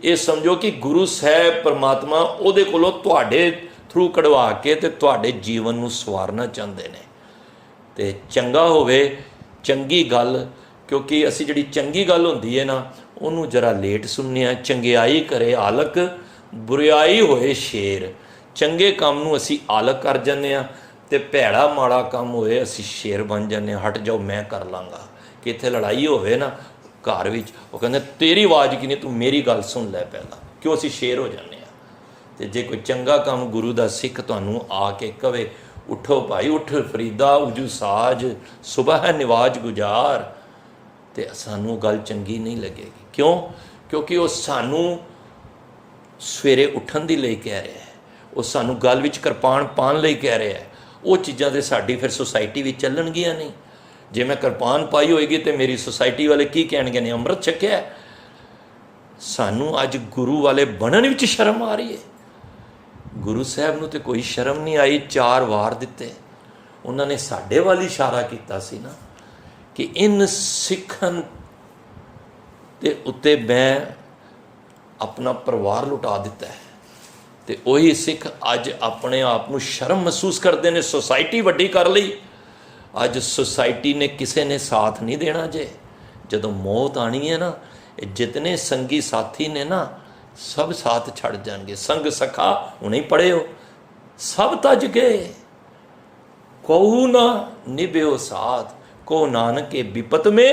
ਇਹ ਸਮਝੋ ਕਿ ਗੁਰੂ ਸਾਹਿਬ ਪਰਮਾਤਮਾ ਉਹਦੇ ਕੋਲੋਂ ਤੁਹਾਡੇ ਥਰੂ ਕਢਵਾ ਕੇ ਤੇ ਤੁਹਾਡੇ ਜੀਵਨ ਨੂੰ ਸਵਾਰਨਾ ਚਾਹੁੰਦੇ ਨੇ। ਤੇ ਚੰਗਾ ਹੋਵੇ, ਚੰਗੀ ਗੱਲ, ਕਿਉਂਕਿ ਅਸੀਂ ਜਿਹੜੀ ਚੰਗੀ ਗੱਲ ਹੁੰਦੀ ਹੈ ਨਾ, ਉਹਨੂੰ ਜਰਾ ਲੇਟ ਸੁਣਨੇ ਆ। ਚੰਗਿਆਈ ਕਰੇ ਆਲਕ, ਬੁਰਿਆਈ ਹੋਏ ਸ਼ੇਰ। ਚੰਗੇ ਕੰਮ ਨੂੰ ਅਸੀਂ ਆਲਕ ਕਰ ਜਾਂਦੇ ਹਾਂ, ਤੇ ਭੈੜਾ ਮਾੜਾ ਕੰਮ ਹੋਏ ਅਸੀਂ ਸ਼ੇਰ ਬਣ ਜਾਂਦੇ ਹਾਂ। ਹਟ ਜਾਓ, ਮੈਂ ਕਰ ਲਾਂਗਾ। ਕਿ ਇੱਥੇ ਲੜਾਈ ਹੋਵੇ ਨਾ ਘਰ ਵਿੱਚ, ਉਹ ਕਹਿੰਦੇ ਤੇਰੀ ਆਵਾਜ਼ ਕੀ ਨਹੀਂ, ਤੂੰ ਮੇਰੀ ਗੱਲ ਸੁਣ ਲੈ ਪਹਿਲਾਂ, ਕਿਉਂ ਅਸੀਂ ਸ਼ੇਰ ਹੋ ਜਾਂਦੇ ਹਾਂ। ਤੇ ਜੇ ਕੋਈ ਚੰਗਾ ਕੰਮ ਗੁਰੂ ਦਾ ਸਿੱਖ ਤੁਹਾਨੂੰ ਆ ਕੇ ਕਵੇ, ਉਠੋ ਭਾਈ ਉਠ ਫਰੀਦਾ ਉਜੂ ਸਾਜ, ਸੁਬਹ ਹੈ ਨਿਵਾਜ ਗੁਜ਼ਾਰ, ਤੇ ਸਾਨੂੰ ਉਹ ਗੱਲ ਚੰਗੀ ਨਹੀਂ ਲੱਗੇਗੀ। ਕਿਉਂ? ਕਿਉਂਕਿ ਉਹ ਸਾਨੂੰ ਸਵੇਰੇ ਉੱਠਣ ਦੀ ਲਈ ਕਹਿ ਰਿਹਾ ਹੈ, ਉਹ ਸਾਨੂੰ ਗੱਲ ਵਿੱਚ ਕਿਰਪਾਨ ਪਾਉਣ ਲਈ ਕਹਿ ਰਿਹਾ ਹੈ। ਉਹ ਚੀਜ਼ਾਂ ਤੇ ਸਾਡੀ ਫਿਰ ਸੁਸਾਇਟੀ ਵਿੱਚ ਚੱਲਣਗੀਆਂ ਨਹੀਂ। ਜੇ ਮੈਂ ਕਿਰਪਾਨ ਪਾਈ ਹੋਏਗੀ ਤੇ ਮੇਰੀ ਸੁਸਾਇਟੀ ਵਾਲੇ ਕੀ ਕਹਿਣਗੇ, ਨੇ ਅੰਮ੍ਰਿਤ ਛਕਿਆ। ਸਾਨੂੰ ਅੱਜ ਗੁਰੂ ਵਾਲੇ ਬਣਨ ਵਿੱਚ ਸ਼ਰਮ ਆ ਰਹੀ ਹੈ। ਗੁਰੂ ਸਾਹਿਬ ਨੂੰ ਤੇ ਕੋਈ ਸ਼ਰਮ ਨਹੀਂ ਆਈ, 4 ਵਾਰ ਦਿੱਤੇ। ਉਹਨਾਂ ਨੇ ਸਾਡੇ ਵੱਲ ਇਸ਼ਾਰਾ ਕੀਤਾ ਸੀ ਨਾ ਕਿ ਇਨ ਸਿੱਖਣ ਦੇ ਉੱਤੇ ਮੈਂ ਆਪਣਾ ਪਰਿਵਾਰ ਲੁਟਾ ਦਿੱਤਾ ਹੈ। ਤੇ ਉਹੀ ਸਿੱਖ ਅੱਜ ਆਪਣੇ ਆਪ ਨੂੰ ਸ਼ਰਮ ਮਹਿਸੂਸ ਕਰਦੇ ਨੇ, ਸੁਸਾਇਟੀ ਵੱਡੀ ਕਰ ਲਈ। ਅੱਜ ਸੁਸਾਇਟੀ ਨੇ ਕਿਸੇ ਨੇ ਸਾਥ ਨਹੀਂ ਦੇਣਾ। ਜੇ ਜਦੋਂ ਮੌਤ ਆਣੀ ਹੈ ਨਾ, ਇਹ ਜਿਤਨੇ ਸੰਗੀ ਸਾਥੀ ਨੇ ਨਾ, ਸਭ ਸਾਥ ਛੱਡ ਜਾਣਗੇ। ਸੰਗ ਸਖਾ ਹੁਣੇ ਪੜ੍ਹਿਓ, ਸਭ ਤਜ ਗਏ, ਕਹੂ ਨਾ ਨਿਭਿਓ ਸਾਥ, ਕੋ ਨਾਨਕੇ ਵਿਪਤ ਮੇ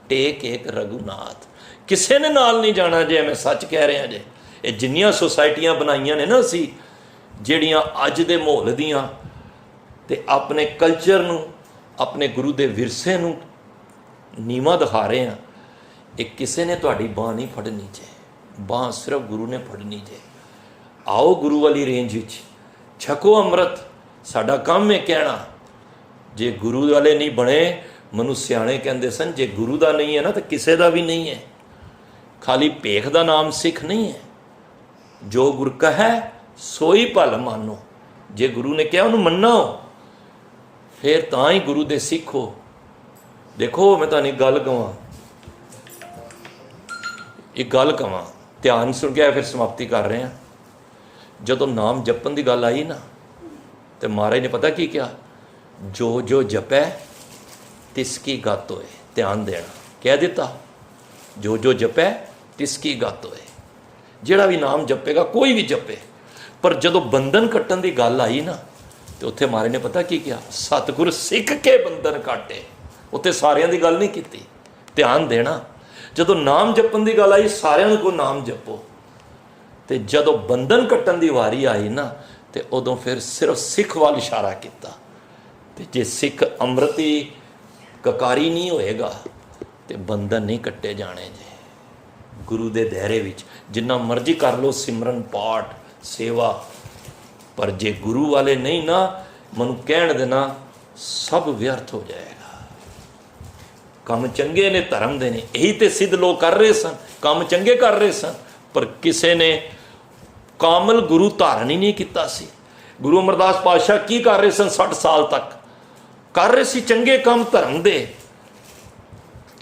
ਟੇਕ ਏਕ ਰਘੁਨਾਥ। ਕਿਸੇ ਨੇ ਨਾਲ ਨਹੀਂ ਜਾਣਾ। ਜੇ ਮੈਂ ਸੱਚ ਕਹਿ ਰਿਹਾ ਜੇ, ਇਹ ਜਿੰਨੀਆਂ ਸੁਸਾਇਟੀਆਂ ਬਣਾਈਆਂ ਨੇ ਨਾ ਅਸੀਂ, ਜਿਹੜੀਆਂ ਅੱਜ ਦੇ ਮਾਹੌਲ ਦੀਆਂ, ਤੇ ਆਪਣੇ ਕਲਚਰ ਨੂੰ, ਆਪਣੇ ਗੁਰੂ ਦੇ ਵਿਰਸੇ ਨੂੰ ਨੀਵਾਂ ਦਿਖਾ ਰਹੇ ਹਾਂ, ਇਹ ਕਿਸੇ ਨੇ ਤੁਹਾਡੀ ਬਾਂਹ ਨਹੀਂ ਫੜਨੀ ਜੇ, ਬਾਂਹ ਸਿਰਫ ਗੁਰੂ ਨੇ ਫੜਨੀ ਜੇ। ਆਓ ਗੁਰੂ ਵਾਲੀ ਰੇਂਜ ਵਿੱਚ, ਛਕੋ ਅੰਮ੍ਰਿਤ। ਸਾਡਾ ਕੰਮ ਹੈ ਕਹਿਣਾ। ਜੇ ਗੁਰੂ ਵਾਲੇ ਨਹੀਂ ਬਣੇ, ਮੈਨੂੰ ਸਿਆਣੇ ਕਹਿੰਦੇ ਸਨ, ਜੇ ਗੁਰੂ ਦਾ ਨਹੀਂ ਹੈ ਨਾ ਤਾਂ ਕਿਸੇ ਦਾ ਵੀ ਨਹੀਂ ਹੈ। ਖਾਲੀ ਭੇਖ ਦਾ ਨਾਮ ਸਿੱਖ ਨਹੀਂ ਹੈ। ਜੋ ਗੁਰ ਕਹੈ सोई भल मानो। जे गुरु ने कहा उन्होंने मन्नो, फिर तां ही गुरु दे सिख हो। देखो मैं तुहानू एक गल कहां, ध्यान सुन के फिर समाप्ति कर रहे हैं। जदों नाम जपन की गल आई ना, तो महाराज ने पता की कहा, जो जो जपै तिसकी गत होए। ध्यान देना, कह दिता जो जो जपै तिसकी गत होए। जिहड़ा भी नाम जपेगा, कोई भी जपे, पर जदों बंधन कट्टन की गल आई ना, तो उत्थे महाराज ने पता की कहा, सतगुर सिख के बंधन काटे। उत्थे सारियां दी गल नहीं की। ध्यान देना, जदों नाम जपन की गल आई, सारियां को नाम जपो, तो जदों बंधन कट्टन की वारी आई ना, तो उदों फिर सिर्फ सिख वाल इशारा किया। तो जे सिख अमृती ककारी नहीं होएगा, तो बंधन नहीं कट्टे जाने जे। गुरु के दायरे विच जिन्ना मर्जी कर लो सिमरन पाठ सेवा, पर जे गुरु वाले नहीं ना, मनु कहण देना सब व्यर्थ हो जाएगा। काम चंगे ने धर्म दे ने, यही तो सिद्ध लोग कर रहे सन, काम चंगे कर रहे सन, पर किसी ने कामल गुरु धारण ही नहीं किया सी। गुरु अमरदास पातशाह की कर रहे सन, 60 साल तक कर रहे सी चंगे काम धर्म दे,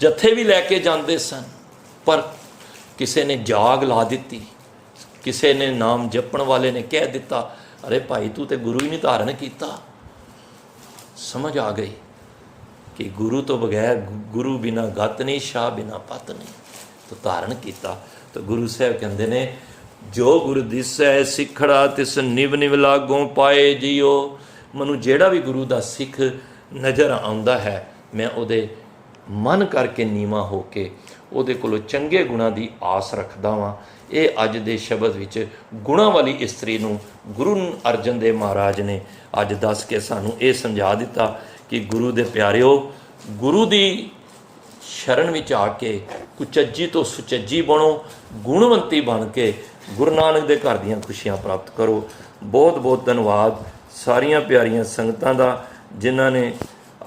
जत्थे भी लैके जाते सन, पर किसी ने जाग ला दी, किसी ने नाम जपण वाले ने कह दिता, अरे भाई तू तो गुरु ही नहीं धारण किया। समझ आ गई कि गुरु तो बगैर, गुरु बिना गत नहीं, शाह बिना पत नहीं, तो धारण किया। तो गुरु साहब कहते ने, जो गुरु दिसै सिखड़ा तिस निव निव लागों पाए जियो। मनु जेड़ा भी गुरु का सिख नज़र आउंदा है, मैं उहदे मन करके नीवा हो के उहदे कोलों चंगे गुणां दी आस रखदा वां। ये अज दे शब्द विच गुणां वाली इस्त्री नूं गुरु अर्जन देव महाराज ने अज दस के सानूं ये समझा दिता कि गुरु दे प्यारिओ, गुरु दी शरण विच आके कुचज्जी तो सुचज्जी बनो, गुणवंती बन के गुरु नानक दे घर दीयां खुशियां प्राप्त करो। बहुत बहुत धन्यवाद सारियां प्यारियां संगतां दा, जिन्हां ने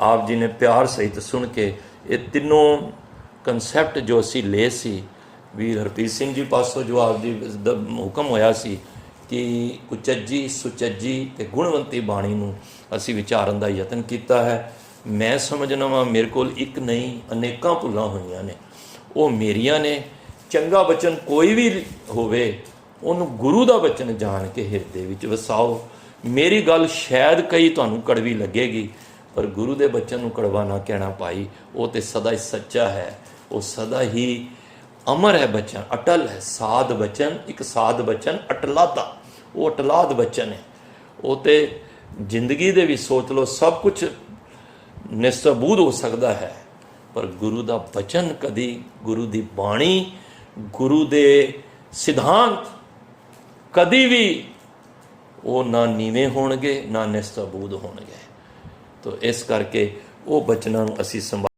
आप जी ने प्यार सहित सुन के ये तीनों कंसैप्ट जो असी ले सी, वीर हरप्रीत सिंह जी पासों जो आप जी हुक्म होया सी कि कुचज्जी सुचज्जी ते गुणवंती बाणी नूं असी विचारन दा यतन कीता है। मैं समझना वा मेरे कोल एक नहीं अनेकां भुलां होईयां ने, वो मेरियां ने। चंगा बचन कोई भी होवे, उन्हूं गुरु दा बचन जान के हिरदे विच वसाओ। मेरी गल शायद कई तुहानूं कड़वी लगेगी, पर गुरु दे बचन नूं कड़वा ना कहना भाई, वो तो सदा ही सच्चा है, वो सदा ही अमर है बचन, अटल है। साध बचन, एक साध बचन अटलाता, वो अटलाद बचन है। वो तो जिंदगी दे भी सोच लो सब कुछ निस्सबूद हो सकता है, पर गुरु दा बचन कदी, गुरु दी बाणी, गुरु दे सिद्धांत कदी भी वो ना नीवे होणगे ना निस्सबूद होणगे। तो इस करके वो बचनों असी संभाल